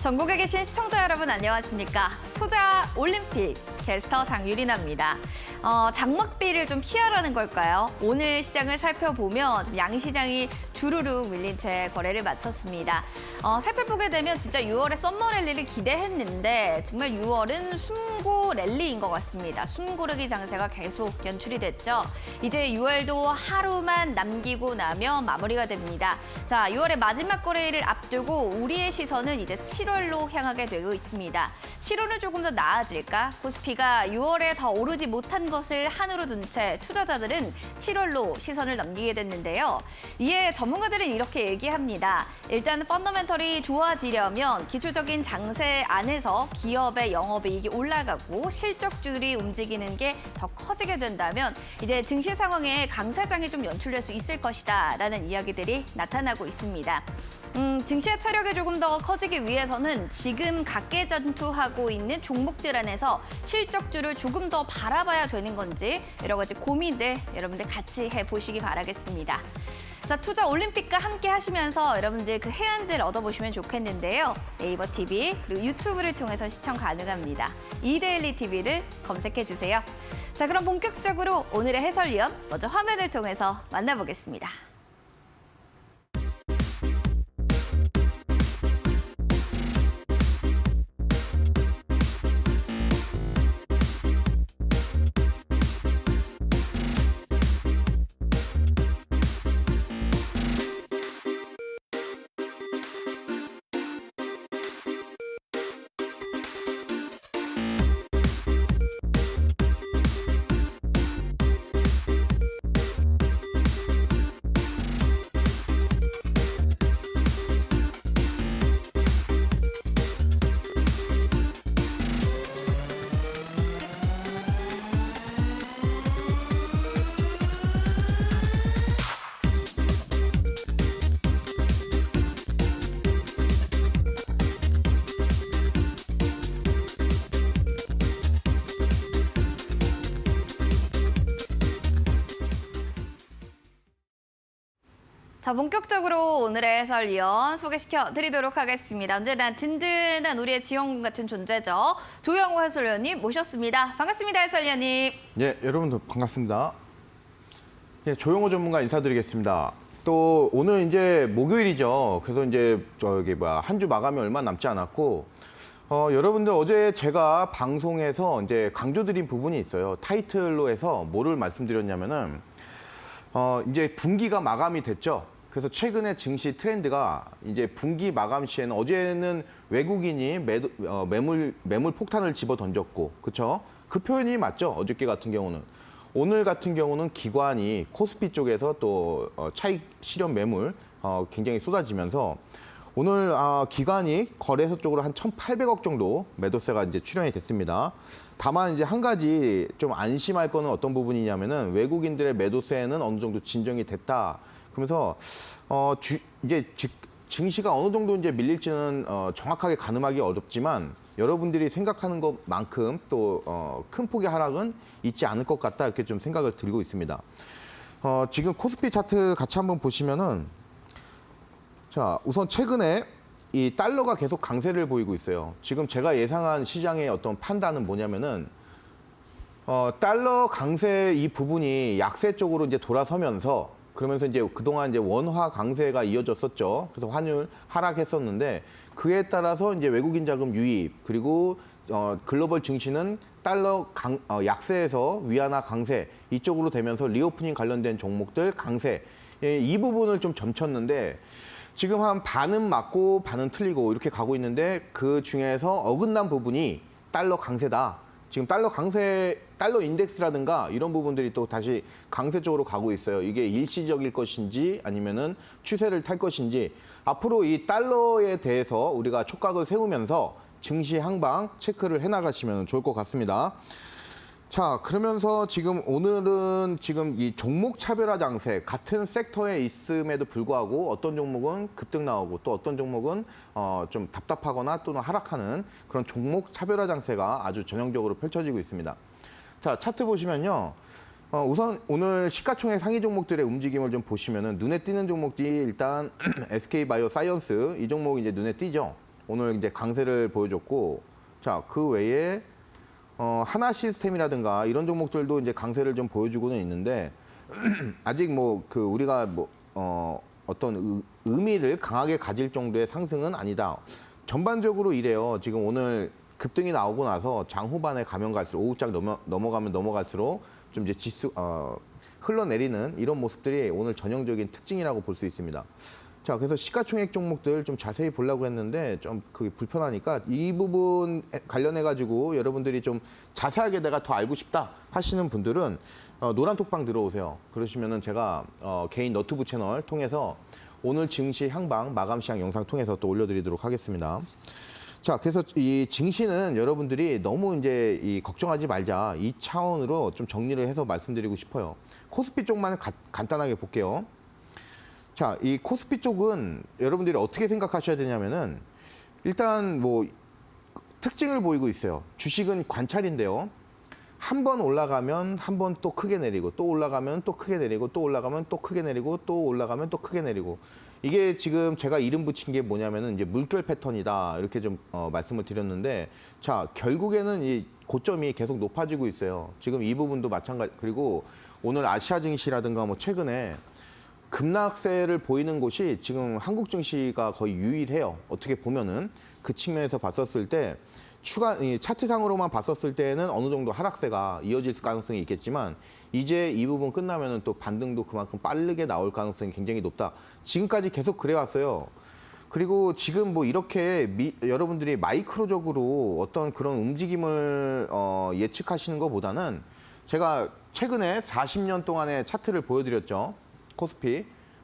전국에 계신 시청자 여러분 안녕하십니까? 투자 올림픽 캐스터 장유리나입니다. 장막비를 좀 피하라는 걸까요? 오늘 시장을 살펴보면 좀 양시장이 주르륵 밀린 채 거래를 마쳤습니다. 살펴보게 되면 진짜 6월에 썸머 랠리를 기대했는데 정말 6월은 숨고 랠리인 것 같습니다. 숨고르기 장세가 계속 연출이 됐죠. 이제 6월도 하루만 남기고 나면 마무리가 됩니다. 자, 6월의 마지막 거래일을 앞두고 우리의 시선은 이제 7월로 향하게 되고 있습니다. 7월은 조금 더 나아질까? 코스피가 6월에 더 오르지 못한 것을 한으로 둔 채 투자자들은 7월로 시선을 넘기게 됐는데요. 이에 전문가들은 이렇게 얘기합니다. 일단 펀더멘털이 좋아지려면 기술적인 장세 안에서 기업의 영업이익이 올라가고 실적들이 움직이는 게 더 커지게 된다면 이제 증시 상황에 강세장이 좀 연출될 수 있을 것이다 라는 이야기들이 나타나고 있습니다. 증시의 차력이 조금 더 커지기 위해서는 지금 각계전투하고 있는 종목들 안에서 실적주를 조금 더 바라봐야 되는 건지 여러 가지 고민들 여러분들 같이 해보시기 바라겠습니다. 자, 투자 올림픽과 함께 하시면서 여러분들 그 해안들 얻어보시면 좋겠는데요. 네이버 TV 그리고 유튜브를 통해서 시청 가능합니다. 이데일리 TV를 검색해 주세요. 자, 그럼 본격적으로 오늘의 해설위원 먼저 화면을 통해서 만나보겠습니다. 자, 본격적으로 오늘의 해설위원 소개시켜 드리도록 하겠습니다. 언제나 든든한 우리의 지원군 같은 존재죠. 조영호 해설위원님 모셨습니다. 반갑습니다, 해설위원님. 예, 여러분들 반갑습니다. 예, 조영호 전문가 인사드리겠습니다. 또 오늘 이제 목요일이죠. 그래서 이제 한 주 마감이 얼마 남지 않았고 여러분들 어제 제가 방송에서 이제 강조드린 부분이 있어요. 타이틀로 해서 뭐를 말씀드렸냐면은 이제 분기가 마감이 됐죠. 그래서 최근에 증시 트렌드가 이제 분기 마감 시에는 어제는 외국인이 매물 폭탄을 집어 던졌고, 그렇죠? 그 표현이 맞죠? 어저께 같은 경우는. 오늘 같은 경우는 기관이 코스피 쪽에서 또 차익 실현 매물 굉장히 쏟아지면서 오늘 기관이 거래소 쪽으로 한 1,800억 정도 매도세가 이제 출현이 됐습니다. 다만 이제 한 가지 좀 안심할 거는 어떤 부분이냐면은 외국인들의 매도세는 어느 정도 진정이 됐다. 그러면서 이제 증시가 어느 정도 이제 밀릴지는 정확하게 가늠하기 어렵지만 여러분들이 생각하는 것만큼 또 큰 폭의 하락은 있지 않을 것 같다 이렇게 좀 생각을 들고 있습니다. 지금 코스피 차트 같이 한번 보시면은 자, 우선 최근에 이 달러가 계속 강세를 보이고 있어요. 지금 제가 예상한 시장의 어떤 판단은 뭐냐면은 달러 강세 이 부분이 약세 쪽으로 이제 돌아서면서 그러면서 이제 그동안 이제 원화 강세가 이어졌었죠. 그래서 환율 하락했었는데 그에 따라서 이제 외국인 자금 유입 그리고 글로벌 증시는 달러 약세에서 위안화 강세 이쪽으로 되면서 리오프닝 관련된 종목들 강세 이 부분을 좀 점쳤는데 지금 한 반은 맞고 반은 틀리고 이렇게 가고 있는데 그 중에서 어긋난 부분이 달러 강세다. 지금 달러 인덱스라든가 이런 부분들이 또 다시 강세 쪽으로 가고 있어요. 이게 일시적일 것인지 아니면은 추세를 탈 것인지 앞으로 이 달러에 대해서 우리가 촉각을 세우면서 증시 항방 체크를 해나가시면 좋을 것 같습니다. 자, 그러면서 지금 오늘은 지금 이 종목 차별화 장세 같은 섹터에 있음에도 불구하고 어떤 종목은 급등 나오고 또 어떤 종목은 좀 답답하거나 또는 하락하는 그런 종목 차별화 장세가 아주 전형적으로 펼쳐지고 있습니다. 자, 차트 보시면요. 우선 오늘 시가총액 상위 종목들의 움직임을 좀 보시면은 눈에 띄는 종목들이 일단 SK바이오사이언스 이 종목이 이제 눈에 띄죠. 오늘 이제 강세를 보여줬고, 자, 그 외에 하나 시스템이라든가 이런 종목들도 이제 강세를 좀 보여주고는 있는데 아직 뭐 그 우리가 뭐 어떤 의미를 강하게 가질 정도의 상승은 아니다. 전반적으로 이래요. 지금 오늘 급등이 나오고 나서 장 후반에 가면 갈수록 오후장 넘어가면 넘어갈수록 좀 이제 지수 흘러내리는 이런 모습들이 오늘 전형적인 특징이라고 볼 수 있습니다. 자, 그래서 시가총액 종목들 좀 자세히 보려고 했는데 좀 그게 불편하니까 이 부분 관련해 가지고 여러분들이 좀 자세하게 내가 더 알고 싶다 하시는 분들은 노란톡방 들어오세요. 그러시면은 제가 개인 너튜브 채널 통해서 오늘 증시 향방 마감 시장 영상 통해서 또 올려드리도록 하겠습니다. 자, 그래서 이 증시는 여러분들이 너무 이제 걱정하지 말자 이 차원으로 좀 정리를 해서 말씀드리고 싶어요. 코스피 쪽만 간단하게 볼게요. 자, 이 코스피 쪽은 여러분들이 어떻게 생각하셔야 되냐면은 일단 뭐 특징을 보이고 있어요. 주식은 관찰인데요. 한 번 올라가면 한 번 또 크게 내리고 또 올라가면 또 크게 내리고 또 올라가면 또 크게 내리고 또 올라가면 또 크게 내리고 이게 지금 제가 이름 붙인 게 뭐냐면은 이제 물결 패턴이다 이렇게 좀 말씀을 드렸는데 자, 결국에는 이 고점이 계속 높아지고 있어요. 지금 이 부분도 마찬가지. 그리고 오늘 아시아 증시라든가 뭐 최근에 급락세를 보이는 곳이 지금 한국 증시가 거의 유일해요. 어떻게 보면은 그 측면에서 봤었을 때 차트상으로만 봤었을 때는 어느 정도 하락세가 이어질 가능성이 있겠지만 이제 이 부분 끝나면은 또 반등도 그만큼 빠르게 나올 가능성이 굉장히 높다. 지금까지 계속 그래왔어요. 그리고 지금 뭐 이렇게 여러분들이 마이크로적으로 어떤 그런 움직임을 예측하시는 것보다는 제가 최근에 40년 동안의 차트를 보여드렸죠.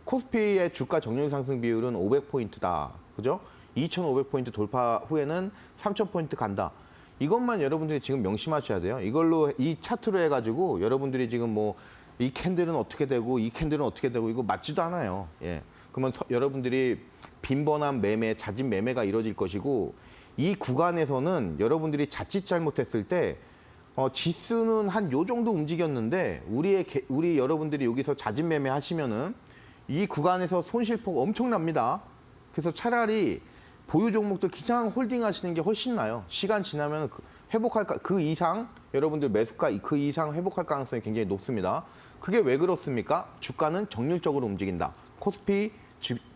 코스피의 주가 정률 상승 비율은 500포인트다. 그죠? 2,500포인트 돌파 후에는 3,000포인트 간다. 이것만 여러분들이 지금 명심하셔야 돼요. 이걸로 이 차트로 해가지고 여러분들이 지금 뭐 이 캔들은 어떻게 되고 이 캔들은 어떻게 되고 이거 맞지도 않아요. 예. 그러면 여러분들이 빈번한 매매, 잦은 매매가 이루어질 것이고 이 구간에서는 여러분들이 자칫 잘못했을 때 지수는 한 요 정도 움직였는데 우리 여러분들이 여기서 잦은 매매 하시면은 이 구간에서 손실폭 엄청납니다. 그래서 차라리 보유 종목들 그냥 홀딩 하시는 게 훨씬 나아요. 시간 지나면 그 이상 여러분들 매수가 그 이상 회복할 가능성이 굉장히 높습니다. 그게 왜 그렇습니까? 주가는 정률적으로 움직인다. 코스피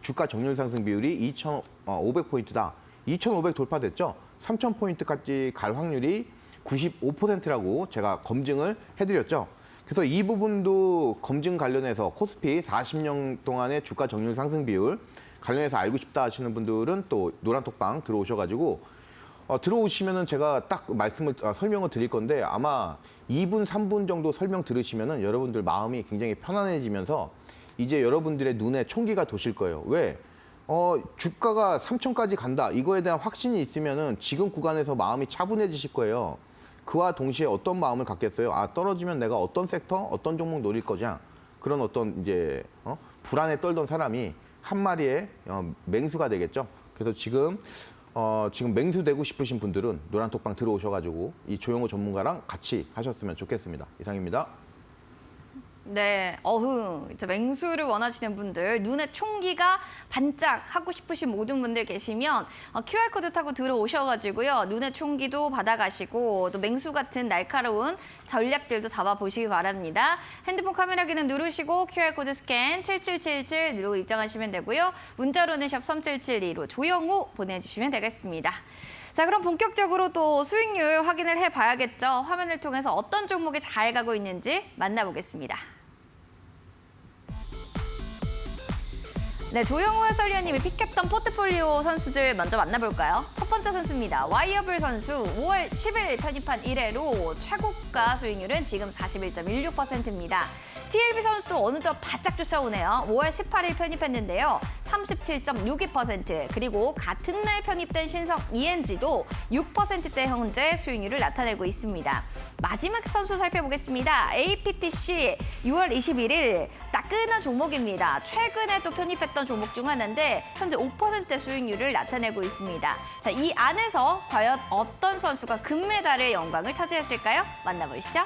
주가 정률 상승 비율이 2,500포인트다. 2,500 돌파됐죠? 3,000포인트까지 갈 확률이 95%라고 제가 검증을 해드렸죠. 그래서 이 부분도 검증 관련해서 코스피 40년 동안의 주가 정률 상승 비율 관련해서 알고 싶다 하시는 분들은 또 노란톡방 들어오셔가지고 들어오시면은 제가 딱 설명을 드릴 건데 아마 2분, 3분 정도 설명 들으시면은 여러분들 마음이 굉장히 편안해지면서 이제 여러분들의 눈에 총기가 도실 거예요. 왜? 주가가 3,000까지 간다. 이거에 대한 확신이 있으면은 지금 구간에서 마음이 차분해지실 거예요. 그와 동시에 어떤 마음을 갖겠어요? 아, 떨어지면 내가 어떤 섹터, 어떤 종목 노릴 거냐? 그런 어떤 이제 불안에 떨던 사람이 한 마리의 맹수가 되겠죠. 그래서 지금 맹수되고 싶으신 분들은 노란톡방 들어오셔가지고 이 조용호 전문가랑 같이 하셨으면 좋겠습니다. 이상입니다. 네, 이제 맹수를 원하시는 분들, 눈에 총기가 반짝하고 싶으신 모든 분들 계시면 QR코드 타고 들어오셔가지고요. 눈에 총기도 받아가시고 또 맹수 같은 날카로운 전략들도 잡아보시기 바랍니다. 핸드폰 카메라기는 누르시고 QR코드 스캔 7777로 입장하시면 되고요. 문자로는 샵 3772로 조영호 보내주시면 되겠습니다. 자, 그럼 본격적으로 또 수익률 확인을 해봐야겠죠. 화면을 통해서 어떤 종목이 잘 가고 있는지 만나보겠습니다. 네, 조영호 해설위원님이 픽했던 포트폴리오 선수들 먼저 만나볼까요? 첫 번째 선수입니다. 와이어블 선수 5월 10일 편입한 이래로 최고가 수익률은 지금 41.16%입니다. TLB 선수도 어느덧 바짝 쫓아오네요. 5월 18일 편입했는데요. 37.62%, 그리고 같은 날 편입된 신성 ENG도 6%대 현재 수익률을 나타내고 있습니다. 마지막 선수 살펴보겠습니다. APTC 6월 21일 따끈한 종목입니다. 최근에 또 편입했던 종목 중 하나인데 현재 5% 수익률을 나타내고 있습니다. 자, 이 안에서 과연 어떤 선수가 금메달의 영광을 차지했을까요? 만나보시죠.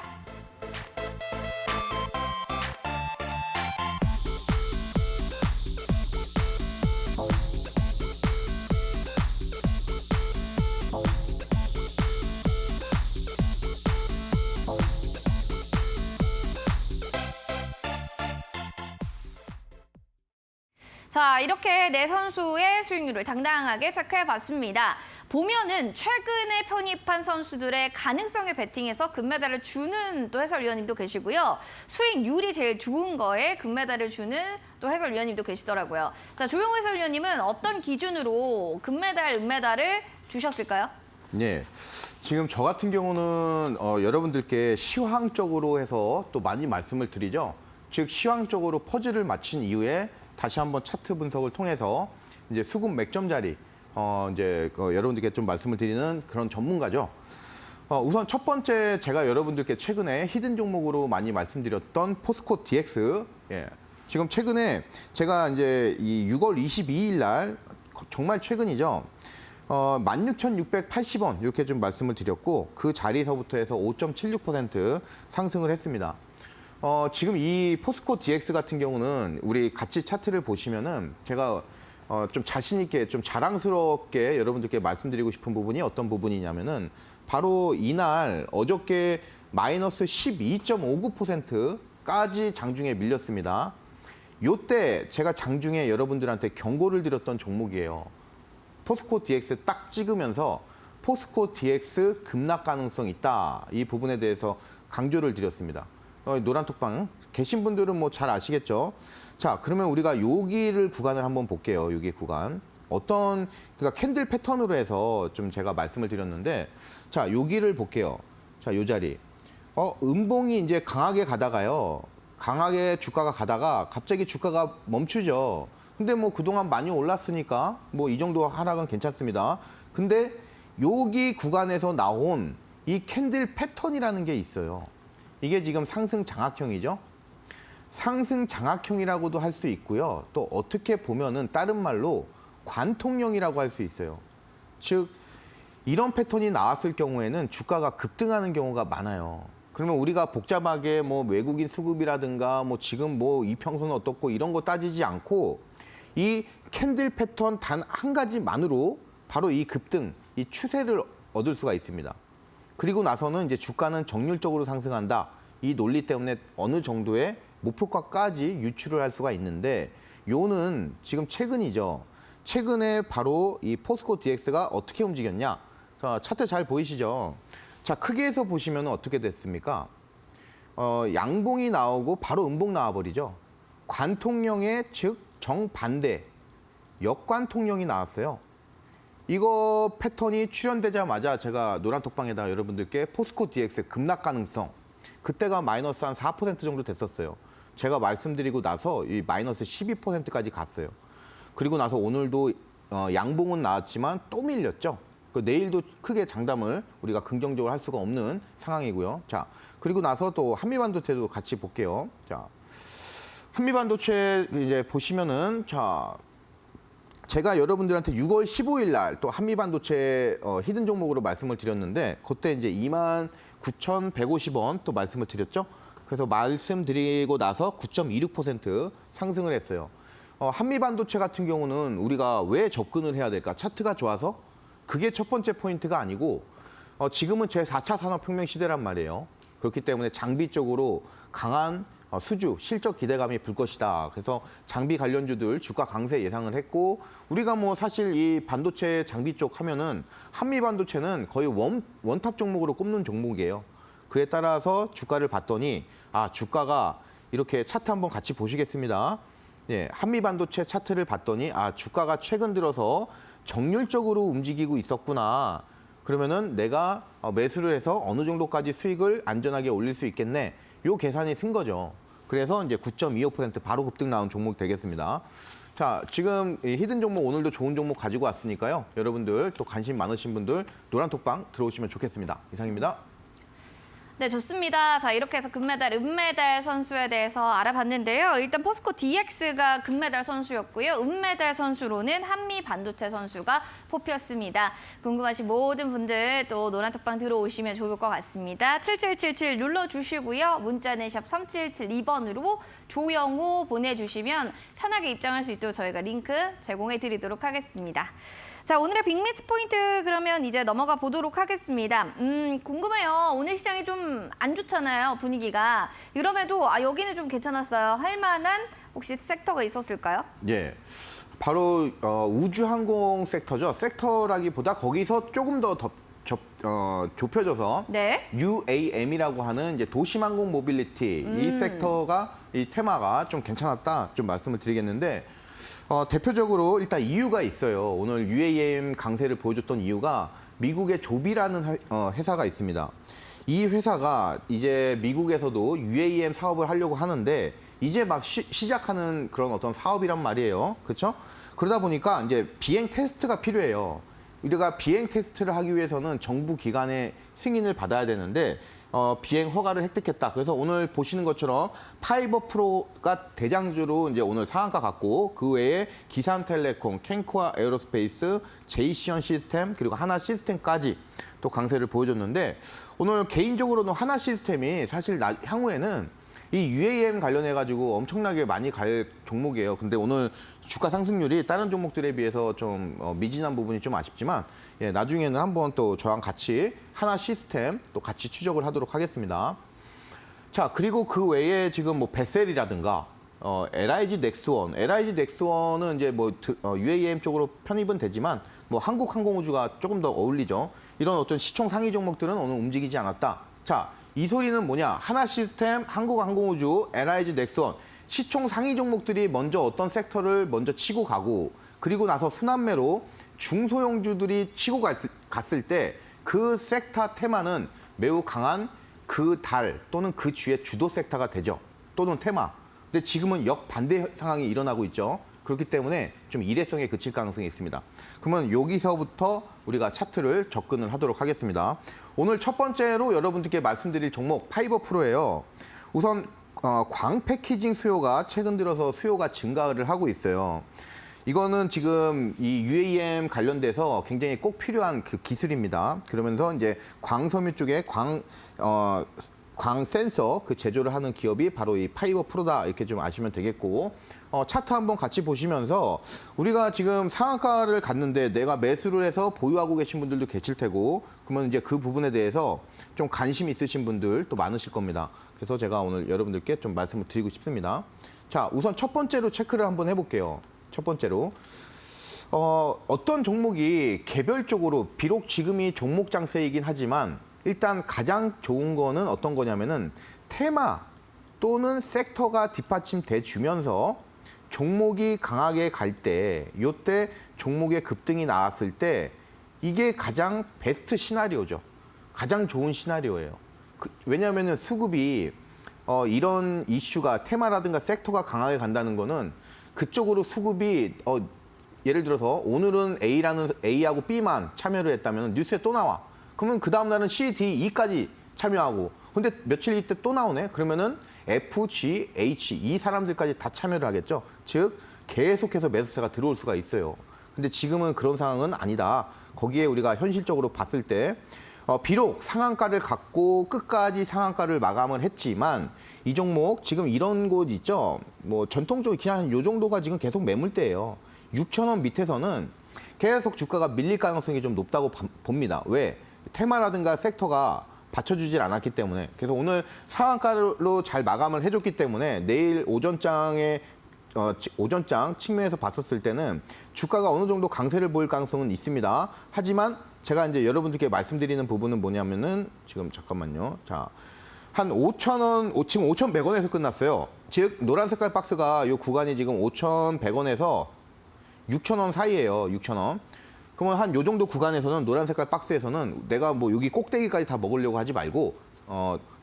자, 이렇게 네 선수의 수익률을 당당하게 체크해봤습니다. 보면은 최근에 편입한 선수들의 가능성에 베팅해서 금메달을 주는 또 해설위원님도 계시고요. 수익률이 제일 좋은 거에 금메달을 주는 또 해설위원님도 계시더라고요. 자, 조용호 해설위원님은 어떤 기준으로 금메달, 은메달을 주셨을까요? 네, 지금 저 같은 경우는 여러분들께 시황적으로 해서 또 많이 말씀을 드리죠. 즉 시황적으로 퍼즐을 맞춘 이후에 다시 한번 차트 분석을 통해서 이제 수급 맥점자리 여러분들께 좀 말씀을 드리는 그런 전문가죠. 우선 첫 번째 제가 여러분들께 최근에 히든 종목으로 많이 말씀드렸던 포스코 DX. 예. 지금 최근에 제가 이제 이 6월 22일 날 정말 최근이죠. 16,680원 이렇게 좀 말씀을 드렸고 그 자리서부터 해서 5.76% 상승을 했습니다. 지금 이 포스코 DX 같은 경우는 우리 같이 차트를 보시면은 제가 좀 자신 있게 좀 자랑스럽게 여러분들께 말씀드리고 싶은 부분이 어떤 부분이냐면은 바로 이날 어저께 마이너스 12.59%까지 장중에 밀렸습니다. 요때 제가 장중에 여러분들한테 경고를 드렸던 종목이에요. 포스코 DX 딱 찍으면서 포스코 DX 급락 가능성 있다. 이 부분에 대해서 강조를 드렸습니다. 노란톡방 계신 분들은 뭐 잘 아시겠죠? 자, 그러면 우리가 여기를 구간을 한번 볼게요. 여기 구간. 그러니까 캔들 패턴으로 해서 좀 제가 말씀을 드렸는데, 자, 여기를 볼게요. 자, 요 자리. 음봉이 이제 강하게 가다가요. 강하게 주가가 가다가 갑자기 주가가 멈추죠. 근데 뭐 그동안 많이 올랐으니까 뭐 이 정도 하락은 괜찮습니다. 근데 여기 구간에서 나온 이 캔들 패턴이라는 게 있어요. 이게 지금 상승 장악형이죠. 상승 장악형이라고도 할 수 있고요. 또 어떻게 보면은 다른 말로 관통형이라고 할 수 있어요. 즉 이런 패턴이 나왔을 경우에는 주가가 급등하는 경우가 많아요. 그러면 우리가 복잡하게 뭐 외국인 수급이라든가 뭐 지금 뭐 이평선은 어떻고 이런 거 따지지 않고 이 캔들 패턴 단 한 가지만으로 바로 이 급등, 이 추세를 얻을 수가 있습니다. 그리고 나서는 이제 주가는 정률적으로 상승한다. 이 논리 때문에 어느 정도의 목표가까지 유출을 할 수가 있는데 요는 지금 최근이죠. 최근에 바로 이 포스코 DX가 어떻게 움직였냐. 자, 차트 잘 보이시죠? 자, 크게 해서 보시면 어떻게 됐습니까? 양봉이 나오고 바로 음봉 나와버리죠. 관통령의 즉 정반대 역관통령이 나왔어요. 이거 패턴이 출현되자마자 제가 노란톡방에다가 여러분들께 포스코 DX 급락 가능성 그때가 마이너스 한 4% 정도 됐었어요. 제가 말씀드리고 나서 이 마이너스 12%까지 갔어요. 그리고 나서 오늘도 양봉은 나왔지만 또 밀렸죠. 내일도 크게 장담을 우리가 긍정적으로 할 수가 없는 상황이고요. 자, 그리고 나서 또 한미반도체도 같이 볼게요. 자, 한미반도체 이제 보시면은 자. 제가 여러분들한테 6월 15일 날 또 한미반도체 히든 종목으로 말씀을 드렸는데 그때 이제 29,150원 또 말씀을 드렸죠. 그래서 말씀드리고 나서 9.26% 상승을 했어요. 한미반도체 같은 경우는 우리가 왜 접근을 해야 될까? 차트가 좋아서? 그게 첫 번째 포인트가 아니고 지금은 제4차 산업혁명 시대란 말이에요. 그렇기 때문에 장비 쪽으로 강한 수주, 실적 기대감이 불 것이다. 그래서 장비 관련주들 주가 강세 예상을 했고 우리가 뭐 사실 이 반도체 장비 쪽 하면은 한미 반도체는 거의 원탑 종목으로 꼽는 종목이에요. 그에 따라서 주가를 봤더니 주가가 이렇게 차트 한번 같이 보시겠습니다. 예, 한미 반도체 차트를 봤더니 주가가 최근 들어서 정률적으로 움직이고 있었구나. 그러면은 내가 매수를 해서 어느 정도까지 수익을 안전하게 올릴 수 있겠네. 요 계산이 쓴 거죠. 그래서 이제 9.25% 바로 급등 나온 종목 되겠습니다. 자, 지금 이 히든 종목 오늘도 좋은 종목 가지고 왔으니까요. 여러분들 또 관심 많으신 분들 노란톡방 들어오시면 좋겠습니다. 이상입니다. 네, 좋습니다. 자, 이렇게 해서 금메달, 은메달 선수에 대해서 알아봤는데요. 일단 포스코 DX가 금메달 선수였고요. 은메달 선수로는 한미 반도체 선수가 뽑혔습니다. 궁금하신 모든 분들 또 노란톡방 들어오시면 좋을 것 같습니다. 7777 눌러주시고요. 문자는 샵 3772번으로 조영호 보내주시면 편하게 입장할 수 있도록 저희가 링크 제공해 드리도록 하겠습니다. 자, 오늘의 빅매치 포인트 그러면 이제 넘어가 보도록 하겠습니다. 궁금해요. 오늘 시장이 좀 안 좋잖아요, 분위기가. 이럼에도 여기는 좀 괜찮았어요. 할 만한 혹시 섹터가 있었을까요? 예. 바로 우주항공 섹터죠. 섹터라기보다 거기서 조금 더 좁혀져서 네. UAM이라고 하는 이제 도심항공 모빌리티 이 섹터가 이 테마가 좀 괜찮았다 좀 말씀을 드리겠는데 대표적으로 일단 이유가 있어요. 오늘 UAM 강세를 보여줬던 이유가 미국의 조비라는 회사가 있습니다. 이 회사가 이제 미국에서도 UAM 사업을 하려고 하는데 이제 막 시작하는 그런 어떤 사업이란 말이에요. 그렇죠? 그러다 보니까 이제 비행 테스트가 필요해요. 우리가 비행 테스트를 하기 위해서는 정부 기관의 승인을 받아야 되는데 비행 허가를 획득했다. 그래서 오늘 보시는 것처럼 파이버 프로가 대장주로 이제 오늘 상한가 갔고 그 외에 기산텔레콤, 캔코아 에어로스페이스, 제이시언 시스템 그리고 하나 시스템까지 또 강세를 보여줬는데 오늘 개인적으로는 하나 시스템이 사실 향후에는 이 UAM 관련해가지고 엄청나게 많이 갈 종목이에요. 근데 오늘 주가 상승률이 다른 종목들에 비해서 좀 미진한 부분이 좀 아쉽지만 예, 나중에는 한번 또 저랑 같이 하나 시스템 또 같이 추적을 하도록 하겠습니다. 자, 그리고 그 외에 지금 뭐 베셀이라든가 LIG 넥스원, LIG 넥스원은 이제 뭐 UAM 쪽으로 편입은 되지만 뭐 한국항공우주가 조금 더 어울리죠. 이런 어떤 시총 상위 종목들은 오늘 움직이지 않았다. 자, 이 소리는 뭐냐? 하나 시스템, 한국항공우주, LIG 넥스원 시총 상위 종목들이 먼저 어떤 섹터를 먼저 치고 가고 그리고 나서 순환매로 중소형주들이 치고 갔을 때 그 섹터 테마는 매우 강한 그 달 또는 그 주의 주도 섹터가 되죠. 또는 테마. 근데 지금은 역반대 상황이 일어나고 있죠. 그렇기 때문에 좀 일회성에 그칠 가능성이 있습니다. 그러면 여기서부터 우리가 차트를 접근을 하도록 하겠습니다. 오늘 첫 번째로 여러분들께 말씀드릴 종목 파이버 프로예요. 우선 광 패키징 수요가 최근 들어서 수요가 증가를 하고 있어요. 이거는 지금 이 UAM 관련돼서 굉장히 꼭 필요한 그 기술입니다. 그러면서 이제 광섬유 쪽에 광 센서 그 제조를 하는 기업이 바로 이 파이버 프로다 이렇게 좀 아시면 되겠고 차트 한번 같이 보시면서 우리가 지금 상한가를 갔는데 내가 매수를 해서 보유하고 계신 분들도 계실 테고 그러면 이제 그 부분에 대해서 좀 관심 있으신 분들 또 많으실 겁니다. 그래서 제가 오늘 여러분들께 좀 말씀을 드리고 싶습니다. 자, 우선 첫 번째로 체크를 한번 해볼게요. 첫 번째로 어떤 종목이 개별적으로 비록 지금이 종목 장세이긴 하지만 일단 가장 좋은 거는 어떤 거냐면은 테마 또는 섹터가 뒷받침돼 주면서 종목이 강하게 갈 때, 이때 종목의 급등이 나왔을 때 이게 가장 베스트 시나리오죠. 가장 좋은 시나리오예요. 왜냐하면 수급이 이런 이슈가 테마라든가 섹터가 강하게 간다는 거는 그쪽으로 수급이 예를 들어서 오늘은 A하고 B만 참여를 했다면 뉴스에 또 나와. 그러면 그 다음 날은 C, D, E까지 참여하고 근데 며칠 있다 또 나오네. 그러면은 F, G, H 이 사람들까지 다 참여를 하겠죠. 즉 계속해서 매수세가 들어올 수가 있어요. 근데 지금은 그런 상황은 아니다. 거기에 우리가 현실적으로 봤을 때 비록 상한가를 갖고 끝까지 상한가를 마감을 했지만 이 종목 지금 이런 곳 있죠. 뭐 전통적으로 그냥 요 정도가 지금 계속 매물대예요. 6,000원 밑에서는 계속 주가가 밀릴 가능성이 좀 높다고 봅니다. 왜? 테마라든가 섹터가 받쳐주질 않았기 때문에. 그래서 오늘 상한가로 잘 마감을 해줬기 때문에 내일 오전장에 오전장 측면에서 봤었을 때는 주가가 어느 정도 강세를 보일 가능성은 있습니다. 하지만 제가 이제 여러분들께 말씀드리는 부분은 뭐냐면은 지금 잠깐만요. 자, 한 5,000원, 지금 5,100원에서 끝났어요. 즉 노란 색깔 박스가 이 구간이 지금 5,100원에서 6,000원 사이예요. 6,000원. 그러면 한 요 정도 구간에서는 노란 색깔 박스에서는 내가 뭐 여기 꼭대기까지 다 먹으려고 하지 말고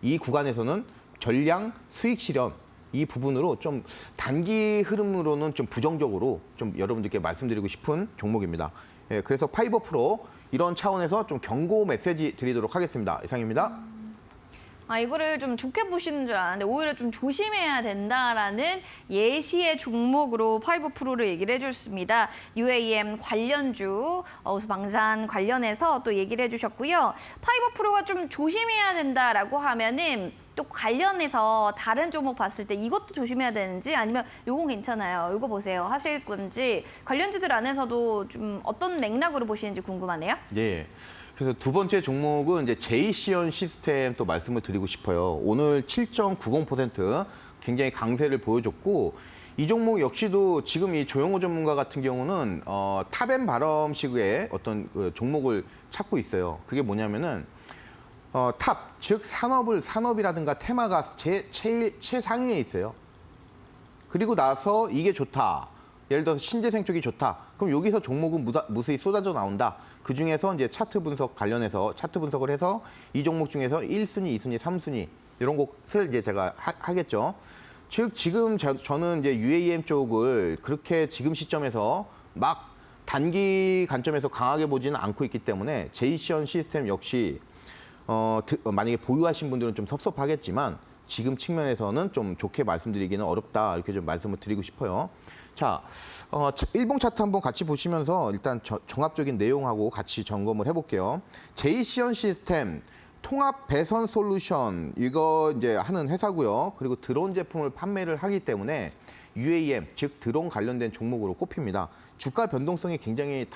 이 구간에서는 전량 수익 실현 이 부분으로 좀 단기 흐름으로는 좀 부정적으로 좀 여러분들께 말씀드리고 싶은 종목입니다. 예, 그래서 파이버 프로 이런 차원에서 좀 경고 메시지 드리도록 하겠습니다. 이상입니다. 이거를 좀 좋게 보시는 줄 알았는데 오히려 좀 조심해야 된다라는 예시의 종목으로 파이버 프로를 얘기를 해줬습니다. UAM 관련주, 방산 관련해서 또 얘기를 해주셨고요. 파이버 프로가 좀 조심해야 된다라고 하면은 또 관련해서 다른 종목 봤을 때 이것도 조심해야 되는지 아니면 요건 괜찮아요. 이거 보세요. 하실 건지 관련주들 안에서도 좀 어떤 맥락으로 보시는지 궁금하네요. 예. 그래서 두 번째 종목은 이제 제이시언 시스템 또 말씀을 드리고 싶어요. 오늘 7.90% 굉장히 강세를 보여줬고 이 종목 역시도 지금 이 조영호 전문가 같은 경우는 탑앤바텀식의 어떤 그 종목을 찾고 있어요. 그게 뭐냐면은 탑, 즉 산업이라든가 테마가 최상위에 있어요. 그리고 나서 이게 좋다. 예를 들어서 신재생 쪽이 좋다. 그럼 여기서 종목은 무수히 쏟아져 나온다. 그 중에서 이제 차트 분석 관련해서 차트 분석을 해서 이 종목 중에서 1순위, 2순위, 3순위 이런 것을 이제 제가 하겠죠. 즉 지금 저는 이제 UAM 쪽을 그렇게 지금 시점에서 막 단기 관점에서 강하게 보지는 않고 있기 때문에 제이시언 시스템 역시 만약에 보유하신 분들은 좀 섭섭하겠지만 지금 측면에서는 좀 좋게 말씀드리기는 어렵다 이렇게 좀 말씀을 드리고 싶어요. 자, 일봉 차트 한번 같이 보시면서 일단 종합적인 내용하고 같이 점검을 해볼게요. 제이시언 시스템 통합 배선 솔루션 이거 이제 하는 회사고요. 그리고 드론 제품을 판매를 하기 때문에 UAM 즉 드론 관련된 종목으로 꼽힙니다. 주가 변동성이 굉장히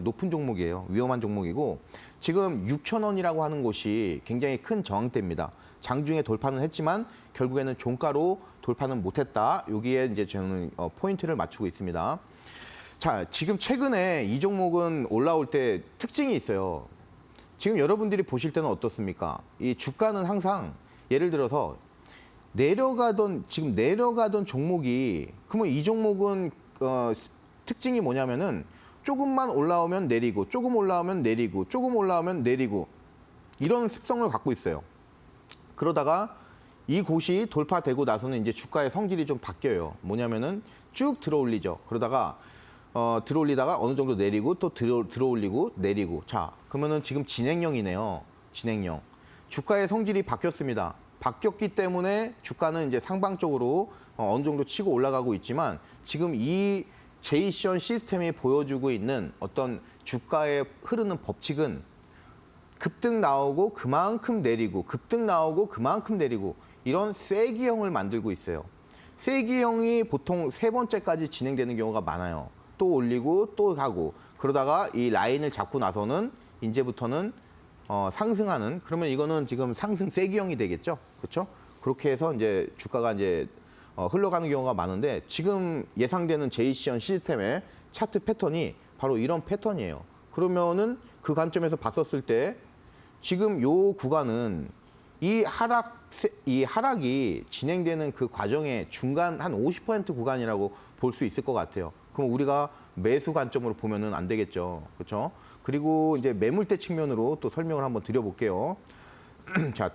높은 종목이에요. 위험한 종목이고 지금 6,000원이라고 하는 곳이 굉장히 큰 저항대입니다. 장중에 돌파는 했지만 결국에는 종가로 돌파는 못했다. 여기에 이제 저는 포인트를 맞추고 있습니다. 자, 지금 최근에 이 종목은 올라올 때 특징이 있어요. 지금 여러분들이 보실 때는 어떻습니까? 이 주가는 항상 예를 들어서 내려가던 종목이 그러면 이 종목은 특징이 뭐냐면은 조금만 올라오면 내리고 조금 올라오면 내리고 조금 올라오면 내리고 이런 습성을 갖고 있어요. 그러다가 이 곳이 돌파되고 나서는 이제 주가의 성질이 좀 바뀌어요. 뭐냐면은 쭉 들어올리죠. 그러다가 들어올리다가 어느 정도 내리고 또 들어올리고 내리고. 자, 그러면은 지금 진행형이네요. 진행형. 주가의 성질이 바뀌었습니다. 바뀌었기 때문에 주가는 이제 상방적으로 어느 정도 치고 올라가고 있지만 지금 이 제이시언 시스템이 보여주고 있는 어떤 주가에 흐르는 법칙은 급등 나오고 그만큼 내리고 급등 나오고 그만큼 내리고 이런 쐐기형을 만들고 있어요. 쐐기형이 보통 세 번째까지 진행되는 경우가 많아요. 또 올리고 또 가고 그러다가 이 라인을 잡고 나서는 이제부터는 상승하는 그러면 이거는 지금 상승 쐐기형이 되겠죠. 그렇죠? 그렇게 해서 이제 주가가 이제 흘러가는 경우가 많은데 지금 예상되는 제이시언 시스템의 차트 패턴이 바로 이런 패턴이에요. 그러면은 그 관점에서 봤었을 때 지금 요 구간은 이 하락이 진행되는 그 과정의 중간 한 50% 구간이라고 볼 수 있을 것 같아요. 그럼 우리가 매수 관점으로 보면은 안 되겠죠. 그렇죠? 그리고 이제 매물대 측면으로 또 설명을 한번 드려볼게요. 자,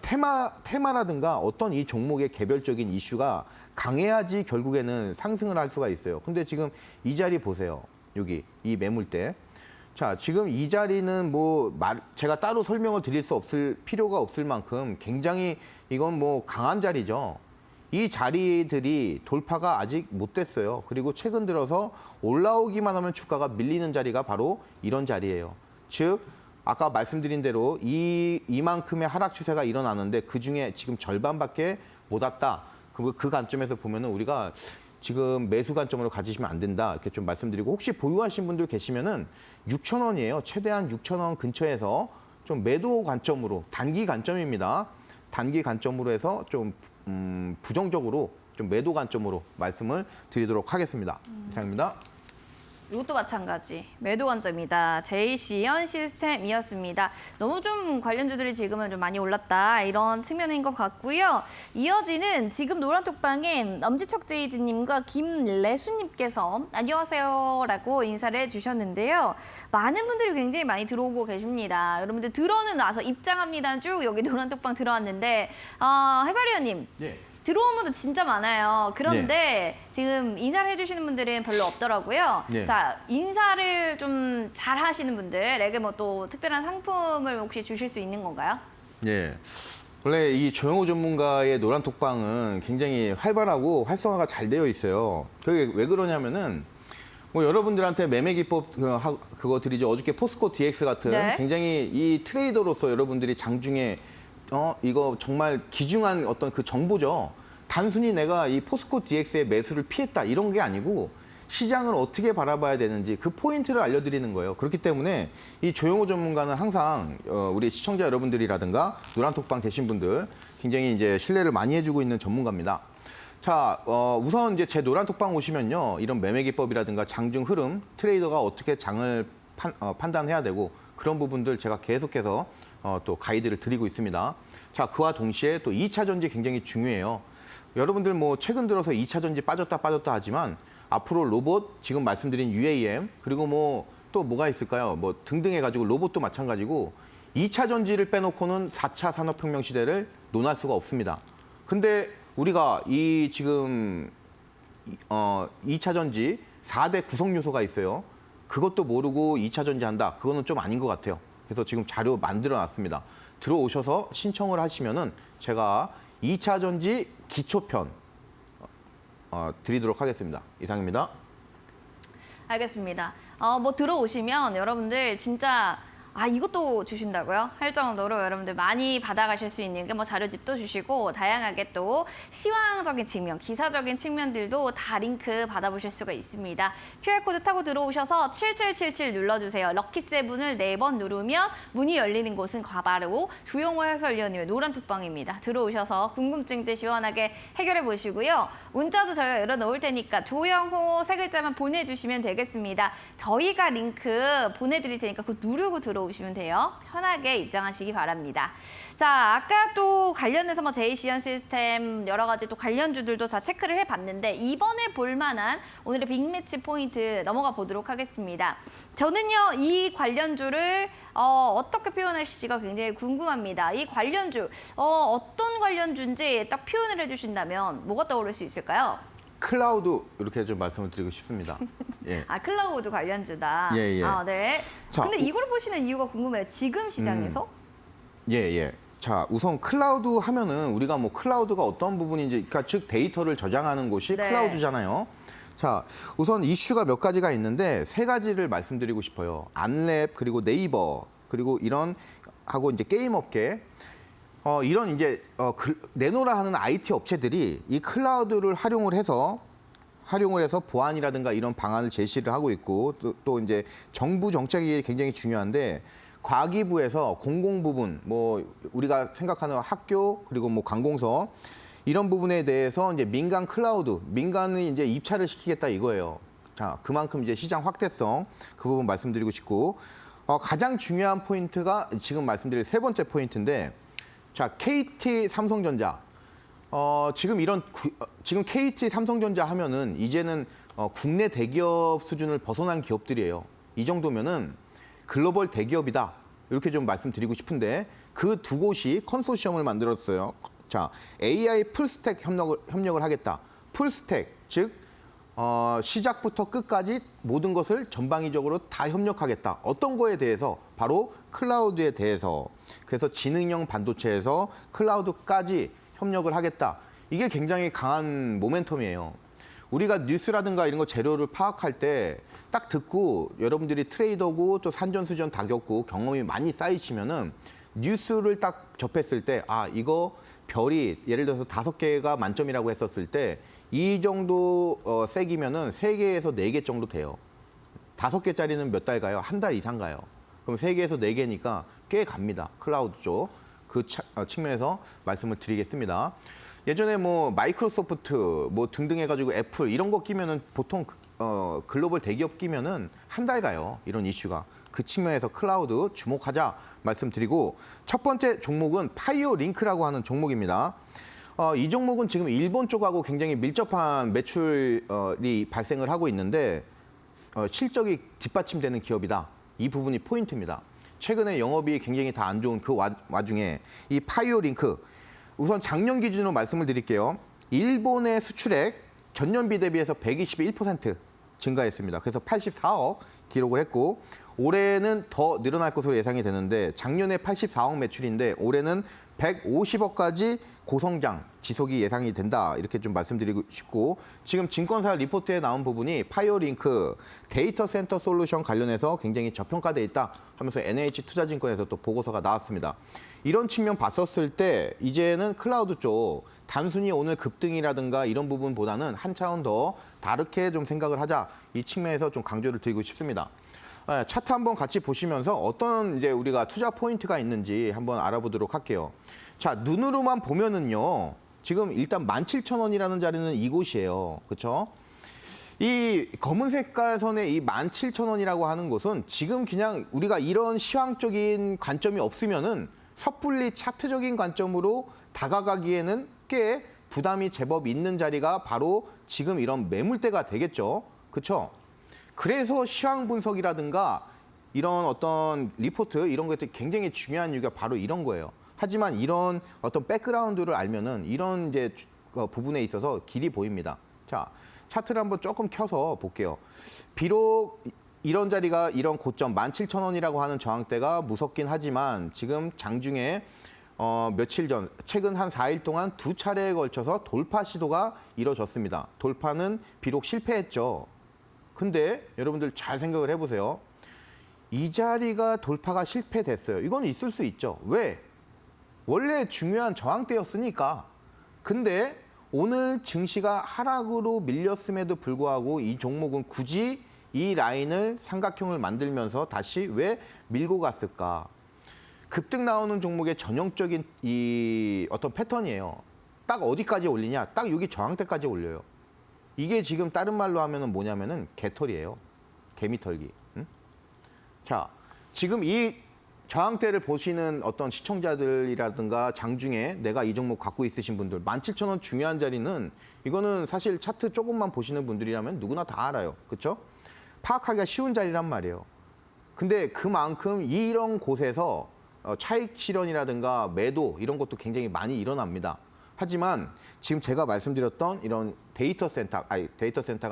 테마라든가 어떤 이 종목의 개별적인 이슈가 강해야지 결국에는 상승을 할 수가 있어요. 근데 지금 이 자리 보세요. 여기 이 매물대. 자, 지금 이 자리는 제가 따로 설명을 드릴 수 없을 필요가 없을 만큼 굉장히 이건 강한 자리죠. 이 자리들이 돌파가 아직 못 됐어요. 그리고 최근 들어서 올라오기만 하면 주가가 밀리는 자리가 바로 이런 자리예요. 즉 아까 말씀드린 대로 이만큼의 하락 추세가 일어나는데 그중에 지금 절반밖에 못 왔다. 그 관점에서 보면은 우리가 지금 매수 관점으로 가지시면 안 된다. 이렇게 좀 말씀드리고 혹시 보유하신 분들 계시면은 6,000원이에요. 최대한 6,000원 근처에서 좀 매도 관점으로 단기 관점입니다. 단기 관점으로 해서 좀 부정적으로 좀 매도 관점으로 말씀을 드리도록 하겠습니다. 이상입니다. 이것도 마찬가지. 매도 관점이다. 제이시언 시스템이었습니다. 너무 좀 관련주들이 지금은 좀 많이 올랐다. 이런 측면인 것 같고요. 이어지는 지금 노란톡방에 엄지척제이드님과 김래수님께서 안녕하세요라고 인사를 해주셨는데요. 많은 분들이 굉장히 많이 들어오고 계십니다. 여러분들 들어는 와서 입장합니다. 쭉 여기 노란톡방 들어왔는데 해설위원님. 예. 들어온 분들 진짜 많아요. 그런데 지금 인사를 해주시는 분들은 별로 없더라고요. 자, 인사를 좀 잘 하시는 분들에게 또 특별한 상품을 혹시 주실 수 있는 건가요? 예. 원래 이 조영호 전문가의 노란톡방은 굉장히 활발하고 활성화가 잘 되어 있어요. 그게 왜 그러냐면은 여러분들한테 매매 기법 그거 드리죠. 어저께 포스코 DX 같은 굉장히 이 트레이더로서 여러분들이 장중에 이거 정말 귀중한 어떤 그 정보죠. 단순히 내가 이 포스코 DX의 매수를 피했다 이런 게 아니고 시장을 어떻게 바라봐야 되는지 그 포인트를 알려드리는 거예요. 그렇기 때문에 이 조영호 전문가는 항상 우리 시청자 여러분들이라든가 노란톡방 계신 분들 굉장히 이제 신뢰를 많이 해주고 있는 전문가입니다. 자, 우선 이제 제 노란톡방 오시면요. 이런 매매 기법이라든가 장중 흐름, 트레이더가 어떻게 장을 판단해야 되고 그런 부분들 제가 계속해서 또 가이드를 드리고 있습니다. 자, 그와 동시에 또 2차 전지 굉장히 중요해요. 여러분들 뭐 최근 들어서 2차 전지 빠졌다 하지만 앞으로 로봇, 지금 말씀드린 UAM, 그리고 뭐 또 뭐가 있을까요? 뭐 등등 해가지고 로봇도 마찬가지고 2차 전지를 빼놓고는 4차 산업혁명 시대를 논할 수가 없습니다. 근데 우리가 이 지금 2차 전지 4대 구성 요소가 있어요. 그것도 모르고 2차 전지 한다. 그거는 좀 아닌 것 같아요. 그래서 지금 자료 만들어 놨습니다. 들어오셔서 신청을 하시면은 제가 2차 전지 기초편 드리도록 하겠습니다. 이상입니다. 알겠습니다. 뭐 들어오시면 여러분들 진짜 이것도 주신다고요? 할 정도로 여러분들 많이 받아가실 수 있는 게 뭐 자료집도 주시고 다양하게 또 시황적인 측면, 기사적인 측면들도 다 링크 받아보실 수가 있습니다. QR코드 타고 들어오셔서 7777 눌러주세요. 럭키7을 4번 누르면 문이 열리는 곳은 바로 조영호 해설위원님의 노란톡방입니다. 들어오셔서 궁금증들 시원하게 해결해 보시고요. 문자도 저희가 열어놓을 테니까 조영호 3글자만 보내주시면 되겠습니다. 저희가 링크 보내드릴 테니까 그거 누르고 들어오시면 돼요. 편하게 입장하시기 바랍니다. 자, 아까 또 관련해서 뭐 JCN 시스템 여러 가지 또 관련주들도 다 체크를 해봤는데 이번에 볼만한 오늘의 빅매치 포인트 넘어가 보도록 하겠습니다. 저는요, 이 관련주를 어떻게 표현하실지가 굉장히 궁금합니다. 이 관련주, 어떤 관련주인지 딱 표현을 해주신다면 뭐가 떠오를 수 있을까요? 클라우드 이렇게 좀 말씀을 드리고 싶습니다. 예. 클라우드 관련주다. 예. 네. 자, 근데 이걸 보시는 이유가 궁금해요. 지금 시장에서? 예. 자, 우선 클라우드 하면은 우리가 뭐 클라우드가 어떤 부분인지, 그러니까 즉 데이터를 저장하는 곳이 네. 클라우드잖아요. 자, 우선 이슈가 몇 가지가 있는데 3가지를 말씀드리고 싶어요. 안랩, 그리고 네이버, 그리고 이런 하고 이제 게임 업계. 이런 이제 내노라 하는 IT 업체들이 이 클라우드를 활용을 해서 보안이라든가 이런 방안을 제시를 하고 있고 또 이제 정부 정책이 굉장히 중요한데 과기부에서 공공 부분 뭐 우리가 생각하는 학교 그리고 뭐 관공서 이런 부분에 대해서 이제 민간 클라우드 민간이 이제 입찰을 시키겠다 이거예요. 자, 그만큼 이제 시장 확대성 그 부분 말씀드리고 싶고 가장 중요한 포인트가 지금 말씀드릴 3번째 포인트인데. 자, KT 삼성전자. 지금 KT 삼성전자 하면은 이제는 국내 대기업 수준을 벗어난 기업들이에요. 이 정도면은 글로벌 대기업이다. 이렇게 좀 말씀드리고 싶은데 그 두 곳이 컨소시엄을 만들었어요. 자, AI 풀스택 협력을 하겠다. 풀스택, 즉 시작부터 끝까지 모든 것을 전방위적으로 다 협력하겠다. 어떤 거에 대해서? 바로 클라우드에 대해서. 그래서 지능형 반도체에서 클라우드까지 협력을 하겠다. 이게 굉장히 강한 모멘텀이에요. 우리가 뉴스라든가 이런 거 재료를 파악할 때 딱 듣고 여러분들이 트레이더고 또 산전수전 다 겪고 경험이 많이 쌓이시면은 뉴스를 딱 접했을 때 이거 별이 예를 들어서 5개가 만점이라고 했었을 때 이 정도 색이면은 3개에서 4개 정도 돼요. 5개짜리는 몇 달 가요? 한 달 이상 가요. 그럼 3개에서 4개니까 꽤 갑니다. 클라우드 쪽. 그 측면에서 말씀을 드리겠습니다. 예전에 뭐 마이크로소프트 뭐 등등 해가지고 애플 이런 거 끼면은 보통 글로벌 대기업 끼면은 한 달 가요. 이런 이슈가. 그 측면에서 클라우드 주목하자 말씀드리고 첫 번째 종목은 파이어 링크라고 하는 종목입니다. 이 종목은 지금 일본 쪽하고 굉장히 밀접한 매출이 발생을 하고 있는데 실적이 뒷받침되는 기업이다. 이 부분이 포인트입니다. 최근에 영업이 굉장히 다 안 좋은 그 와중에 이 파이어 링크 우선 작년 기준으로 말씀을 드릴게요. 일본의 수출액 전년비 대비해서 121% 증가했습니다. 그래서 84억 기록을 했고 올해는 더 늘어날 것으로 예상이 되는데 작년에 84억 매출인데 올해는 150억까지 고성장 지속이 예상이 된다. 이렇게 좀 말씀드리고 싶고 지금 증권사 리포트에 나온 부분이 파이어링크 데이터 센터 솔루션 관련해서 굉장히 저평가돼 있다 하면서 NH투자증권에서 또 보고서가 나왔습니다. 이런 측면 봤었을 때 이제는 클라우드 쪽 단순히 오늘 급등이라든가 이런 부분보다는 한 차원 더 다르게 좀 생각을 하자. 이 측면에서 좀 강조를 드리고 싶습니다. 차트 한번 같이 보시면서 어떤 이제 우리가 투자 포인트가 있는지 한번 알아보도록 할게요. 자, 눈으로만 보면은요. 지금 일단 17,000원이라는 자리는 이곳이에요. 그렇죠? 이 검은 색깔 선의 이 17,000원이라고 하는 곳은 지금 그냥 우리가 이런 시황적인 관점이 없으면은 섣불리 차트적인 관점으로 다가가기에는 꽤 부담이 제법 있는 자리가 바로 지금 이런 매물대가 되겠죠. 그렇죠? 그래서 시황 분석이라든가 이런 어떤 리포트 이런 것들이 굉장히 중요한 이유가 바로 이런 거예요. 하지만 이런 어떤 백그라운드를 알면은 이런 이제 부분에 있어서 길이 보입니다. 자, 차트를 한번 조금 켜서 볼게요. 비록 이런 자리가 이런 고점 17,000원이라고 하는 저항대가 무섭긴 하지만 지금 장중에 며칠 전 최근 한 4일 동안 2차례에 걸쳐서 돌파 시도가 이뤄졌습니다. 돌파는 비록 실패했죠. 근데 여러분들 잘 생각을 해보세요. 이 자리가 돌파가 실패됐어요. 이건 있을 수 있죠. 왜? 원래 중요한 저항대였으니까. 근데 오늘 증시가 하락으로 밀렸음에도 불구하고 이 종목은 굳이 이 라인을 삼각형을 만들면서 다시 왜 밀고 갔을까? 급등 나오는 종목의 전형적인 이 어떤 패턴이에요. 딱 어디까지 올리냐? 딱 여기 저항대까지 올려요. 이게 지금 다른 말로 하면은 뭐냐면은 개털이에요. 개미털기. 응? 자, 지금 이 저항대를 보시는 어떤 시청자들이라든가 장중에 내가 이 종목 갖고 있으신 분들 17,000원 중요한 자리는 이거는 사실 차트 조금만 보시는 분들이라면 누구나 다 알아요. 그렇죠? 파악하기가 쉬운 자리란 말이에요. 근데 그만큼 이런 곳에서 차익 실현이라든가 매도 이런 것도 굉장히 많이 일어납니다. 하지만 지금 제가 말씀드렸던 이런 데이터 센터가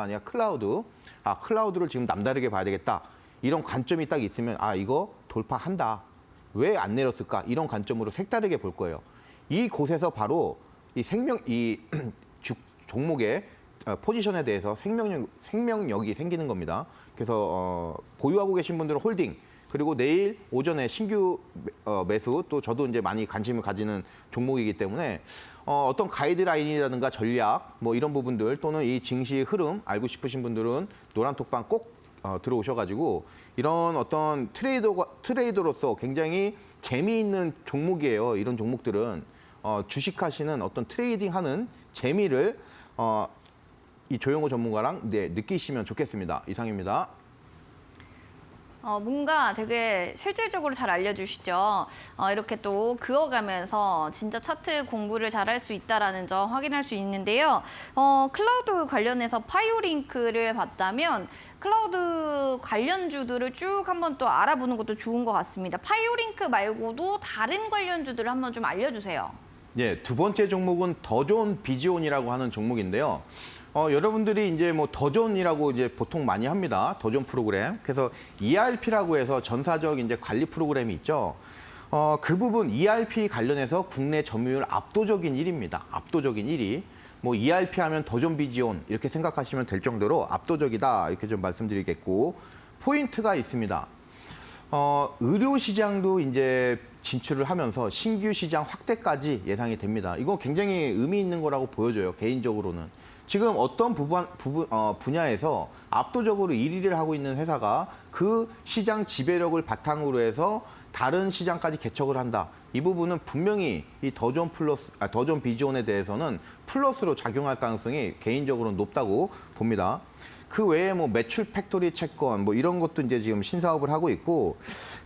아니라 클라우드를 지금 남다르게 봐야 되겠다. 이런 관점이 딱 있으면 이거 돌파한다. 왜 안 내렸을까? 이런 관점으로 색다르게 볼 거예요. 이 곳에서 바로 이 종목의 포지션에 대해서 생명력이 생기는 겁니다. 그래서 보유하고 계신 분들은 홀딩, 그리고 내일 오전에 신규 매수, 또 저도 이제 많이 관심을 가지는 종목이기 때문에 어떤 가이드라인이라든가 전략 뭐 이런 부분들 또는 이 증시 흐름 알고 싶으신 분들은 노란톡방 꼭 들어오셔가지고 이런 어떤 트레이더로서 굉장히 재미있는 종목이에요. 이런 종목들은 주식하시는 어떤 트레이딩하는 재미를 이 조영호 전문가랑 느끼시면 좋겠습니다. 이상입니다. 뭔가 되게 실질적으로 잘 알려주시죠. 이렇게 또 그어가면서 진짜 차트 공부를 잘할 수 있다라는 점 확인할 수 있는데요. 클라우드 관련해서 파이오링크를 봤다면 클라우드 관련주들을 쭉 한번 또 알아보는 것도 좋은 것 같습니다. 파이오링크 말고도 다른 관련주들을 한번 좀 알려주세요. 예, 두 번째 종목은 더존 비지온이라고 하는 종목인데요. 여러분들이 이제 뭐 더존이라고 이제 보통 많이 합니다. 더존 프로그램. 그래서 ERP라고 해서 전사적 이제 관리 프로그램이 있죠. 그 부분 ERP 관련해서 국내 점유율 압도적인 1위입니다. 압도적인 1위. 뭐 ERP 하면 더존 비지온 이렇게 생각하시면 될 정도로 압도적이다 이렇게 좀 말씀드리겠고 포인트가 있습니다. 의료 시장도 이제 진출을 하면서 신규 시장 확대까지 예상이 됩니다. 이거 굉장히 의미 있는 거라고 보여져요. 개인적으로는. 지금 어떤 분야에서 압도적으로 1위를 하고 있는 회사가 그 시장 지배력을 바탕으로 해서 다른 시장까지 개척을 한다. 이 부분은 분명히 이 더존 비지온에 대해서는 플러스로 작용할 가능성이 개인적으로는 높다고 봅니다. 그 외에 뭐 매출 팩토리 채권 뭐 이런 것도 이제 지금 신사업을 하고 있고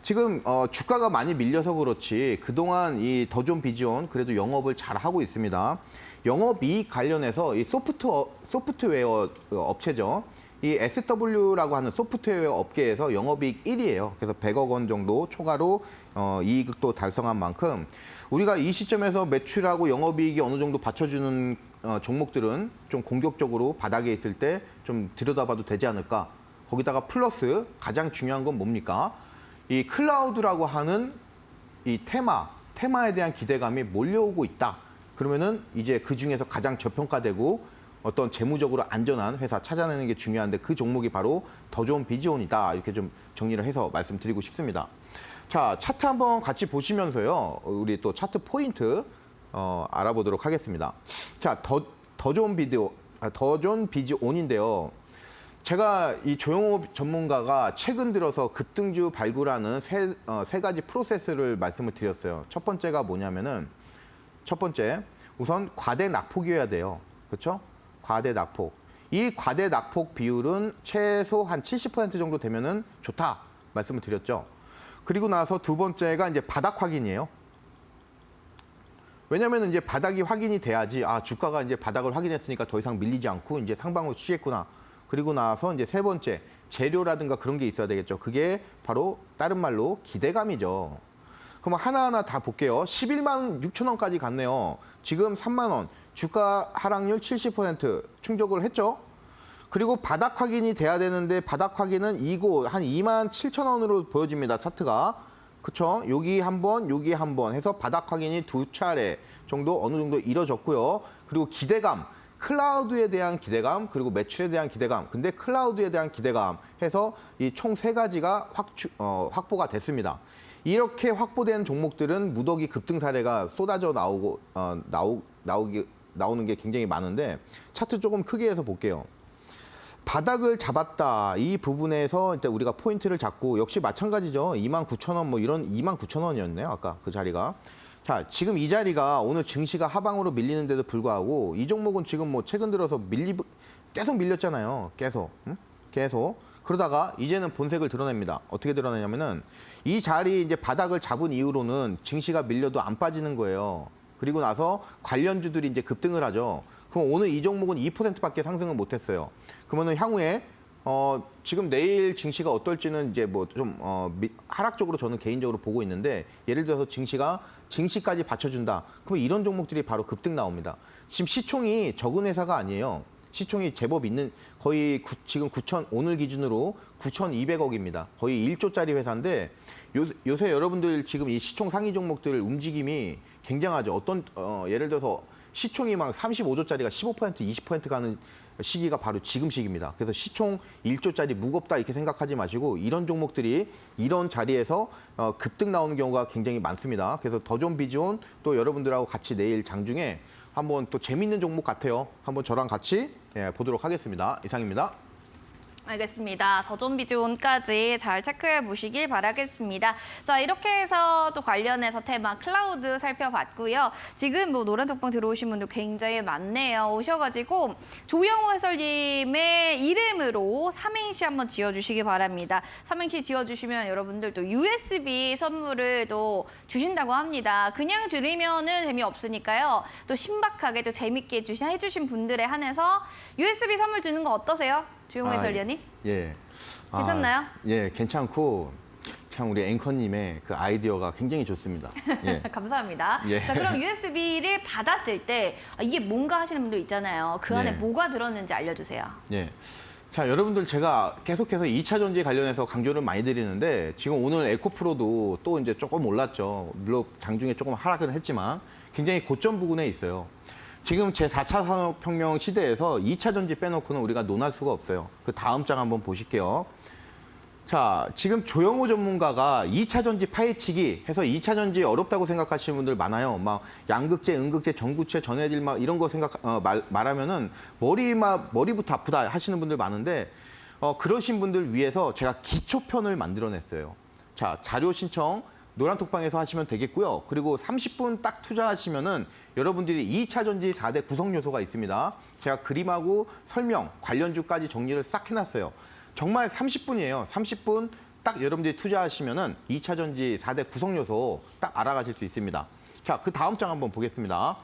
지금 주가가 많이 밀려서 그렇지 그동안 이 더존 비지온 그래도 영업을 잘 하고 있습니다. 영업이익 관련해서 이 소프트웨어 업체죠. 이 SW라고 하는 소프트웨어 업계에서 영업이익 1위예요. 그래서 100억 원 정도 초과로 이익도 달성한 만큼 우리가 이 시점에서 매출하고 영업이익이 어느 정도 받쳐주는 종목들은 좀 공격적으로 바닥에 있을 때 좀 들여다봐도 되지 않을까. 거기다가 플러스 가장 중요한 건 뭡니까? 이 클라우드라고 하는 이 테마에 대한 기대감이 몰려오고 있다. 그러면은 이제 그 중에서 가장 저평가되고 어떤 재무적으로 안전한 회사 찾아내는 게 중요한데 그 종목이 바로 더존 비지온이다. 이렇게 좀 정리를 해서 말씀드리고 싶습니다. 자, 차트 한번 같이 보시면서요. 우리 또 차트 포인트 알아보도록 하겠습니다. 자, 더존 비지온인데요. 제가 이 조영호 전문가가 최근 들어서 급등주 발굴하는 세 가지 프로세스를 말씀을 드렸어요. 첫 번째가 뭐냐면은 첫 번째, 우선 과대 낙폭이어야 돼요. 그렇죠? 과대 낙폭. 이 과대 낙폭 비율은 최소 한 70% 정도 되면은 좋다 말씀을 드렸죠. 그리고 나서 두 번째가 이제 바닥 확인이에요. 왜냐하면 이제 바닥이 확인이 돼야지 주가가 이제 바닥을 확인했으니까 더 이상 밀리지 않고 이제 상방으로 치겠구나. 그리고 나서 이제 세 번째 재료라든가 그런 게 있어야 되겠죠. 그게 바로 다른 말로 기대감이죠. 그럼 하나하나 다 볼게요. 11만 6천 원까지 갔네요. 지금 3만 원. 주가 하락률 70% 충족을 했죠. 그리고 바닥 확인이 돼야 되는데 바닥 확인은 이곳 한 2만 7천 원으로 보여집니다. 차트가. 그렇죠? 여기 한 번 해서 바닥 확인이 두 차례 정도 어느 정도 이뤄졌고요. 그리고 기대감. 클라우드에 대한 기대감, 그리고 매출에 대한 기대감. 근데 클라우드에 대한 기대감 해서 이 총 세 가지가 확보가 됐습니다. 이렇게 확보된 종목들은 무더기 급등 사례가 쏟아져 나오는 게 굉장히 많은데 차트 조금 크게 해서 볼게요. 바닥을 잡았다. 이 부분에서 일단 우리가 포인트를 잡고 역시 마찬가지죠. 29,000원 뭐 이런 29,000원이었네요. 아까 그 자리가. 자, 지금 이 자리가 오늘 증시가 하방으로 밀리는데도 불구하고 이 종목은 지금 뭐 최근 들어서 계속 밀렸잖아요. 계속. 응? 계속. 그러다가 이제는 본색을 드러냅니다. 어떻게 드러내냐면은 이 자리 이제 바닥을 잡은 이후로는 증시가 밀려도 안 빠지는 거예요. 그리고 나서 관련주들이 이제 급등을 하죠. 그럼 오늘 이 종목은 2%밖에 상승을 못했어요. 그러면은 향후에 지금 내일 증시가 어떨지는 이제 뭐 좀 하락적으로 저는 개인적으로 보고 있는데 예를 들어서 증시까지 받쳐준다. 그러면 이런 종목들이 바로 급등 나옵니다. 지금 시총이 적은 회사가 아니에요. 시총이 제법 있는 거의 지금 오늘 기준으로 9,200억입니다. 거의 1조짜리 회사인데 요새 여러분들 지금 이 시총 상위 종목들 움직임이 굉장하죠. 예를 들어서 시총이 막 35조짜리가 15%, 20% 가는 시기가 바로 지금 시기입니다. 그래서 시총 1조짜리 무겁다 이렇게 생각하지 마시고 이런 종목들이 이런 자리에서 급등 나오는 경우가 굉장히 많습니다. 그래서 더존 비존 또 여러분들하고 같이 내일 장중에 한번 또 재밌는 종목 같아요. 한번 저랑 같이 보도록 하겠습니다. 이상입니다. 알겠습니다. 더존비존까지 잘 체크해 보시길 바라겠습니다. 자, 이렇게 해서 또 관련해서 테마 클라우드 살펴봤고요. 지금 뭐 노란톡방 들어오신 분들 굉장히 많네요. 오셔가지고 조영호 해설님의 이름으로 삼행시 한번 지어주시기 바랍니다. 삼행시 지어주시면 여러분들 또 USB 선물을 또 주신다고 합니다. 그냥 들으면은 재미없으니까요. 또 신박하게 또 재밌게 해주신 분들에 한해서 USB 선물 주는 거 어떠세요? 조용호 해설위원님? 예. 괜찮나요? 예, 괜찮고 참 우리 앵커님의 그 아이디어가 굉장히 좋습니다. 예. 감사합니다. 예. 자, 그럼 USB를 받았을 때 이게 뭔가 하시는 분들 있잖아요. 그 안에 예. 뭐가 들었는지 알려주세요. 예. 자, 여러분들 제가 계속해서 2차 전지 관련해서 강조를 많이 드리는데 지금 오늘 에코프로도 또 이제 조금 올랐죠. 물론 장중에 조금 하락은 했지만 굉장히 고점 부근에 있어요. 지금 제4차 산업혁명 시대에서 2차 전지 빼놓고는 우리가 논할 수가 없어요. 그 다음 장 한번 보실게요. 자, 지금 조영호 전문가가 2차 전지 파헤치기 해서 2차 전지 어렵다고 생각하시는 분들 많아요. 막 양극재, 음극재, 전구체, 전해질 막 이런 거 말하면은 머리부터 아프다 하시는 분들 많은데 그러신 분들 위해서 제가 기초편을 만들어냈어요. 자, 자료 신청 노란톡방에서 하시면 되겠고요. 그리고 30분 딱 투자하시면은 여러분들이 2차 전지 4대 구성 요소가 있습니다. 제가 그림하고 설명, 관련주까지 정리를 싹 해놨어요. 정말 30분이에요. 30분 딱 여러분들이 투자하시면은 2차 전지 4대 구성 요소 딱 알아가실 수 있습니다. 자, 그 다음 장 한번 보겠습니다.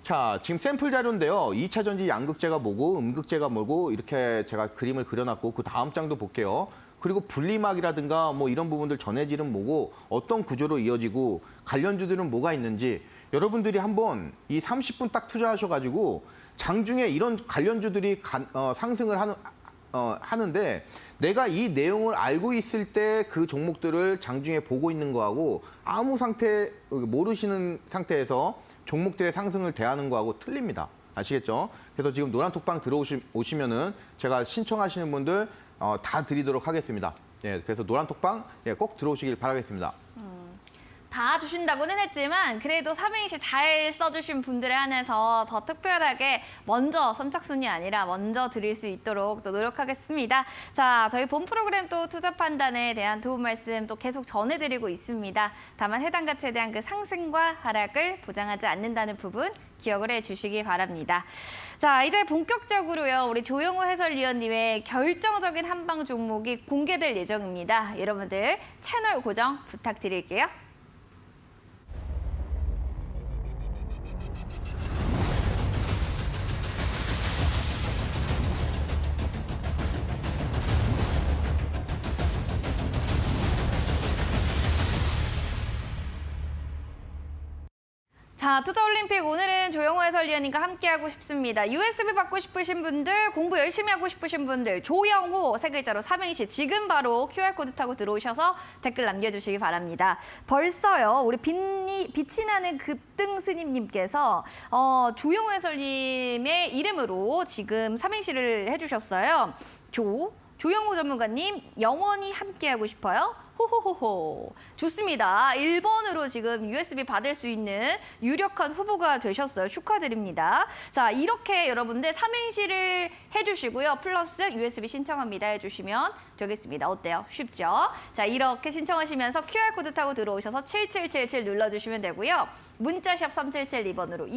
자, 지금 샘플 자료인데요. 2차 전지 양극재가 뭐고 음극재가 뭐고 이렇게 제가 그림을 그려놨고 그 다음 장도 볼게요. 그리고 분리막이라든가 뭐 이런 부분들 전해질은 뭐고 어떤 구조로 이어지고 관련주들은 뭐가 있는지 여러분들이 한번 이 30분 딱 투자하셔가지고 장중에 이런 관련주들이 상승을 하는데 내가 이 내용을 알고 있을 때 그 종목들을 장중에 보고 있는 거하고 아무 모르시는 상태에서 종목들의 상승을 대하는 거하고 틀립니다. 아시겠죠? 그래서 지금 노란톡방 들어오시면은 제가 신청하시는 분들 다 드리도록 하겠습니다. 예, 그래서 노란톡방 꼭 들어오시길 바라겠습니다. 다 주신다고는 했지만 그래도 삼행시 잘 써주신 분들에 한해서 더 특별하게 먼저 선착순이 아니라 먼저 드릴 수 있도록 또 노력하겠습니다. 자, 저희 본 프로그램 또 투자 판단에 대한 도움 말씀 또 계속 전해드리고 있습니다. 다만 해당 가치에 대한 그 상승과 하락을 보장하지 않는다는 부분 기억을 해주시기 바랍니다. 자, 이제 본격적으로요. 우리 조영호 해설위원님의 결정적인 한방 종목이 공개될 예정입니다. 여러분들 채널 고정 부탁드릴게요. 자, 투자올림픽 오늘은 조영호 해설위원님과 함께하고 싶습니다. USB 받고 싶으신 분들, 공부 열심히 하고 싶으신 분들, 조영호 세 글자로 삼행시 지금 바로 QR코드 타고 들어오셔서 댓글 남겨주시기 바랍니다. 벌써요, 우리 빛이 나는 급등스님님께서 조영호 해설님의 이름으로 지금 삼행시를 해주셨어요. 조영호 전문가님, 영원히 함께하고 싶어요. 호호호호. 좋습니다. 1번으로 지금 USB 받을 수 있는 유력한 후보가 되셨어요. 축하드립니다. 자, 이렇게 여러분들 삼행시를 해주시고요. 플러스 USB 신청합니다 해주시면 되겠습니다. 어때요? 쉽죠? 자, 이렇게 신청하시면서 QR코드 타고 들어오셔서 7777 눌러주시면 되고요. 문자샵 3772번으로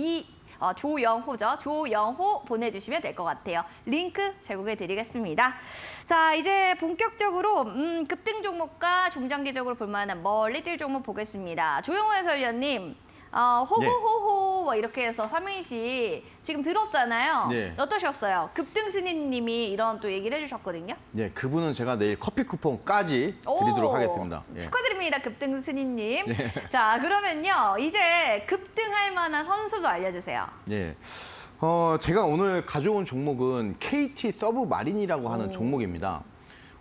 조영호죠. 조영호 보내주시면 될 것 같아요. 링크 제공해 드리겠습니다. 자, 이제 본격적으로 급등 종목과 중장기적으로 볼 만한 멀리 뛸 종목 보겠습니다. 조영호 해설위원님, 호호호호 뭐 이렇게 해서 삼행시 지금 들었잖아요. 네. 어떠셨어요? 급등스님이 이런 또 얘기를 해주셨거든요. 네, 그분은 제가 내일 커피 쿠폰까지 드리도록 하겠습니다. 예. 축하드립니다, 급등스님. 자, 그러면요. 이제 급등할 만한 선수도 알려주세요. 예. 제가 오늘 가져온 종목은 KT 서브마린이라고 하는 종목입니다.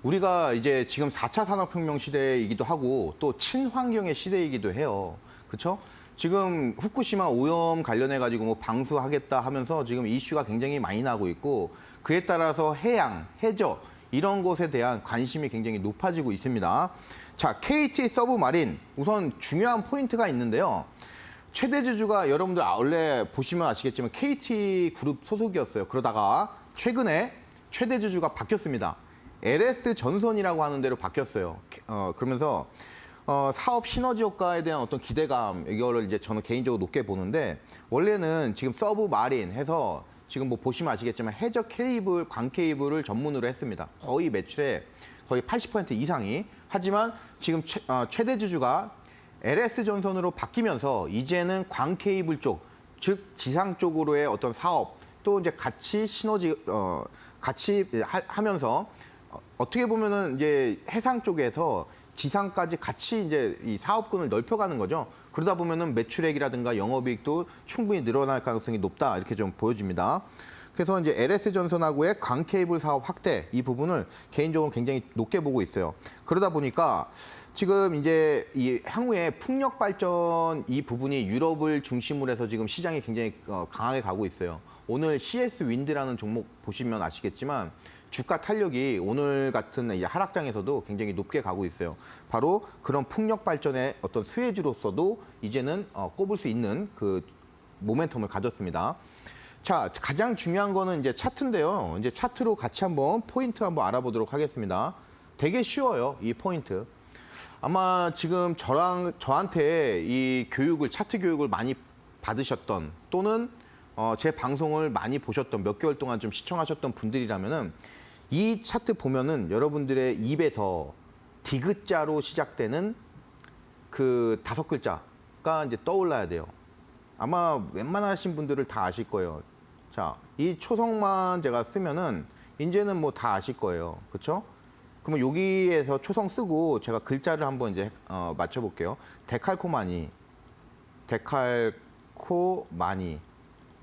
우리가 이제 지금 4차 산업혁명 시대이기도 하고 또 친환경의 시대이기도 해요. 그렇죠? 지금 후쿠시마 오염 관련해 가지고 뭐 방수하겠다 하면서 지금 이슈가 굉장히 많이 나고 있고 그에 따라서 해양, 해저 이런 것에 대한 관심이 굉장히 높아지고 있습니다. 자, KT 서브마린 우선 중요한 포인트가 있는데요. 최대 주주가 여러분들 원래 보시면 아시겠지만 KT 그룹 소속이었어요. 그러다가 최근에 최대 주주가 바뀌었습니다. LS 전선이라고 하는 데로 바뀌었어요. 그러면서 사업 시너지 효과에 대한 어떤 기대감 이거를 이제 저는 개인적으로 높게 보는데 원래는 지금 서브마린 해서 지금 뭐 보시면 아시겠지만 해저 케이블, 광 케이블을 전문으로 했습니다. 거의 매출의 거의 80% 이상이. 하지만 지금 최대 주주가 LS 전선으로 바뀌면서 이제는 광 케이블 쪽, 즉 지상 쪽으로의 어떤 사업 또 이제 같이 시너지 같이 하면서 어떻게 보면은 이제 해상 쪽에서 지상까지 같이 이제 이 사업군을 넓혀가는 거죠. 그러다 보면은 매출액이라든가 영업이익도 충분히 늘어날 가능성이 높다 이렇게 좀 보여집니다. 그래서 이제 LS 전선하고의 광 케이블 사업 확대 이 부분을 개인적으로 굉장히 높게 보고 있어요. 그러다 보니까 지금 이제 이 향후에 풍력 발전 이 부분이 유럽을 중심으로 해서 지금 시장이 굉장히 강하게 가고 있어요. 오늘 CS 윈드라는 종목 보시면 아시겠지만 주가 탄력이 오늘 같은 하락장에서도 굉장히 높게 가고 있어요. 바로 그런 풍력 발전의 어떤 수혜주로서도 이제는 꼽을 수 있는 그 모멘텀을 가졌습니다. 자, 가장 중요한 거는 이제 차트인데요. 이제 차트로 같이 한번 포인트 한번 알아보도록 하겠습니다. 되게 쉬워요, 이 포인트. 아마 지금 저한테 이 교육을, 차트 교육을 많이 받으셨던 또는 제 방송을 많이 보셨던 몇 개월 동안 좀 시청하셨던 분들이라면은 이 차트 보면은 여러분들의 입에서 디귿자로 시작되는 그 5글자가 이제 떠올라야 돼요. 아마 웬만하신 분들을 다 아실 거예요. 자, 이 초성만 제가 쓰면은 이제는 뭐 다 아실 거예요. 그렇죠? 그러면 여기에서 초성 쓰고 제가 글자를 한번 이제 맞춰볼게요. 데칼코마니.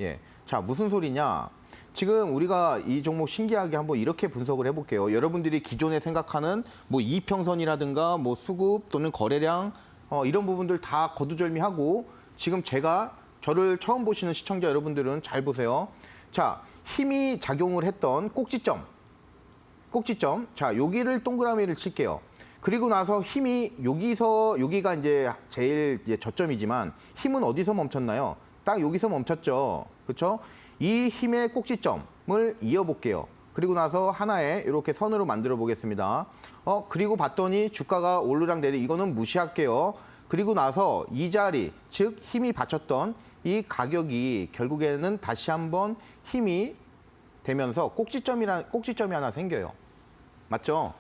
예. 자, 무슨 소리냐? 지금 우리가 이 종목 신기하게 한번 이렇게 분석을 해볼게요. 여러분들이 기존에 생각하는 뭐 이평선이라든가 뭐 수급 또는 거래량 이런 부분들 다 거두절미하고 지금 저를 처음 보시는 시청자 여러분들은 잘 보세요. 자, 힘이 작용을 했던 꼭지점. 자, 여기를 동그라미를 칠게요. 그리고 나서 힘이 여기가 이제 제일 이제 저점이지만 힘은 어디서 멈췄나요? 딱 여기서 멈췄죠. 그렇죠? 이 힘의 꼭지점을 이어볼게요. 그리고 나서 하나에 이렇게 선으로 만들어 보겠습니다. 그리고 봤더니 주가가 오르락내리 이거는 무시할게요. 그리고 나서 이 자리, 즉 힘이 받쳤던 이 가격이 결국에는 다시 한번 힘이 되면서 꼭지점이 하나 생겨요. 맞죠?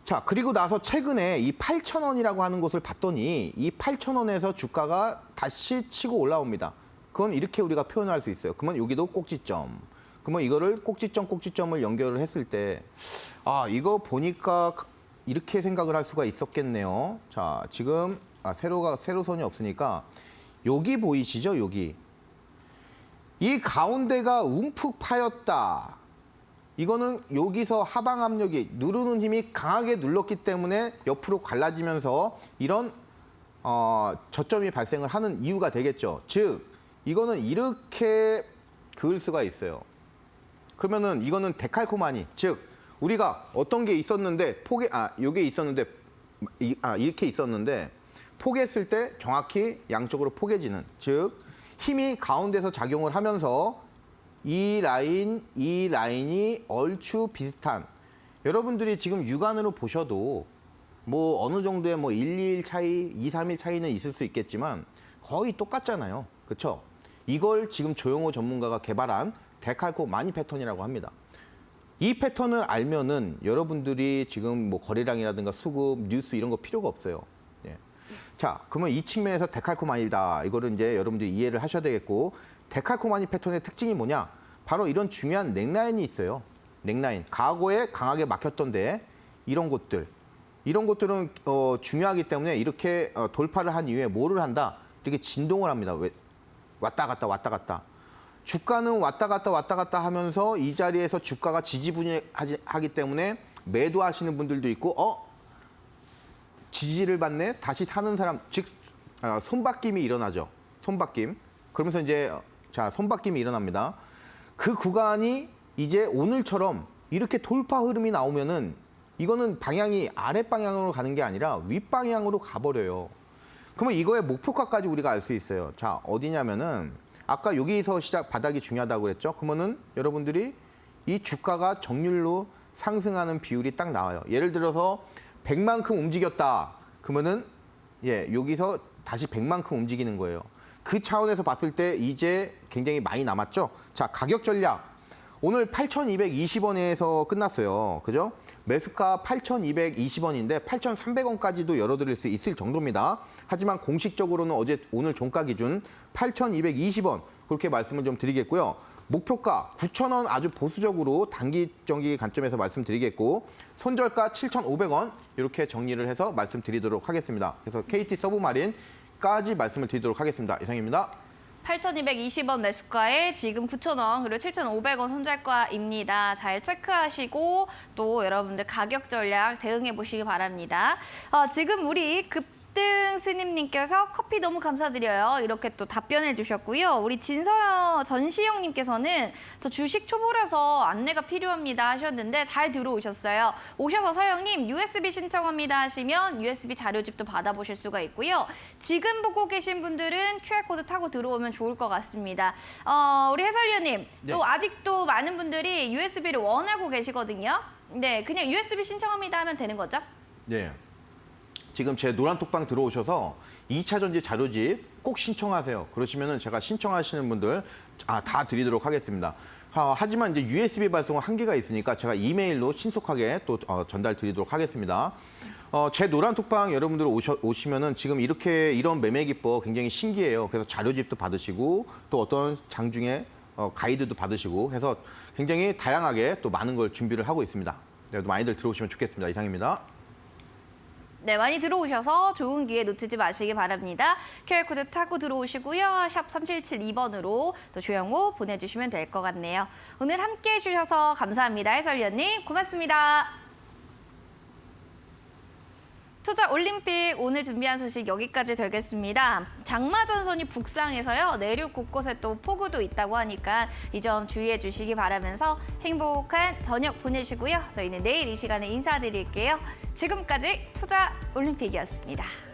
자, 그리고 나서 최근에 이 8,000원이라고 하는 곳을 봤더니 이 8,000원에서 주가가 다시 치고 올라옵니다. 그건 이렇게 우리가 표현할 수 있어요. 그러면 여기도 꼭지점. 그러면 이거를 꼭지점을 연결을 했을 때, 이거 보니까 이렇게 생각을 할 수가 있었겠네요. 자, 지금 세로선이 없으니까 여기 보이시죠? 여기. 이 가운데가 움푹 파였다. 이거는 여기서 하방 압력이 누르는 힘이 강하게 눌렀기 때문에 옆으로 갈라지면서 이런 저점이 발생을 하는 이유가 되겠죠. 즉, 이거는 이렇게 그을 수가 있어요. 그러면은 이거는 데칼코마니, 즉 우리가 어떤 게 있었는데 요게 있었는데 이렇게 있었는데 포개했을 때 정확히 양쪽으로 포개지는, 즉 힘이 가운데서 작용을 하면서 이 라인이 얼추 비슷한, 여러분들이 지금 육안으로 보셔도 뭐 어느 정도의 뭐 1, 2일 차이, 2, 3일 차이는 있을 수 있겠지만 거의 똑같잖아요. 그렇죠? 이걸 지금 조영호 전문가가 개발한 데칼코마니 패턴이라고 합니다. 이 패턴을 알면은 여러분들이 지금 뭐 거래량이라든가 수급, 뉴스 이런 거 필요가 없어요. 예. 자, 그러면 이 측면에서 데칼코마니다. 이거를 이제 여러분들이 이해를 하셔야 되겠고, 데칼코마니 패턴의 특징이 뭐냐? 바로 이런 중요한 넥라인이 있어요. 넥라인. 과거에 강하게 막혔던데 이런 것들은 중요하기 때문에 이렇게 돌파를 한 이후에 뭐를 한다? 이렇게 진동을 합니다. 왔다 갔다. 주가는 왔다 갔다 하면서 이 자리에서 주가가 지지부진하기 때문에 매도하시는 분들도 있고, 지지를 받네? 다시 사는 사람, 즉 손바뀜이 일어나죠. 손바뀜. 그러면서 이제 손바뀜이 일어납니다. 그 구간이 이제 오늘처럼 이렇게 돌파 흐름이 나오면은 이거는 방향이 아랫방향으로 가는 게 아니라 윗방향으로 가버려요. 그러면 이거의 목표가까지 우리가 알 수 있어요. 자, 어디냐면은 아까 여기서 바닥이 중요하다고 그랬죠. 그러면은 여러분들이 이 주가가 정률로 상승하는 비율이 딱 나와요. 예를 들어서 100만큼 움직였다. 그러면은 여기서 다시 100만큼 움직이는 거예요. 그 차원에서 봤을 때 이제 굉장히 많이 남았죠. 자, 가격 전략. 오늘 8,220원에서 끝났어요. 그죠? 매수가 8,220원인데 8,300원까지도 열어드릴 수 있을 정도입니다. 하지만 공식적으로는 오늘 종가 기준 8,220원 그렇게 말씀을 좀 드리겠고요. 목표가 9,000원 아주 보수적으로 단기적인 관점에서 말씀드리겠고, 손절가 7,500원 이렇게 정리를 해서 말씀드리도록 하겠습니다. 그래서 KT 서브마린까지 말씀을 드리도록 하겠습니다. 이상입니다. 8,220원 매수가에 지금 9,000원 그리고 7,500원 손절가입니다. 잘 체크하시고 또 여러분들 가격 전략 대응해 보시기 바랍니다. 지금 우리 급등 스님님께서 커피 너무 감사드려요. 이렇게 또 답변해 주셨고요. 우리 전시영님께서는 저 주식 초보라서 안내가 필요합니다 하셨는데 잘 들어오셨어요. 오셔서 서영님 USB 신청합니다 하시면 USB 자료집도 받아보실 수가 있고요. 지금 보고 계신 분들은 QR코드 타고 들어오면 좋을 것 같습니다. 우리 해설위원님, 네. 또 아직도 많은 분들이 USB를 원하고 계시거든요. 네, 그냥 USB 신청합니다 하면 되는 거죠? 네. 지금 제 노란톡방 들어오셔서 2차 전지 자료집 꼭 신청하세요. 그러시면은 제가 신청하시는 분들 다 드리도록 하겠습니다. 하지만 이제 USB 발송은 한계가 있으니까 제가 이메일로 신속하게 또 전달 드리도록 하겠습니다. 제 노란톡방 여러분들 오시면은 지금 이런 매매 기법 굉장히 신기해요. 그래서 자료집도 받으시고 또 어떤 장중에 가이드도 받으시고 해서 굉장히 다양하게 또 많은 걸 준비를 하고 있습니다. 그래도 많이들 들어오시면 좋겠습니다. 이상입니다. 네, 많이 들어오셔서 좋은 기회 놓치지 마시기 바랍니다. QR코드 타고 들어오시고요. 샵 3772번으로 또 조영호 보내주시면 될 것 같네요. 오늘 함께해 주셔서 감사합니다. 해설위원님 고맙습니다. 투자 올림픽 오늘 준비한 소식 여기까지 되겠습니다. 장마 전선이 북상해서요. 내륙 곳곳에 또 폭우도 있다고 하니까 이 점 주의해 주시기 바라면서 행복한 저녁 보내시고요. 저희는 내일 이 시간에 인사드릴게요. 지금까지 투자 올림픽이었습니다.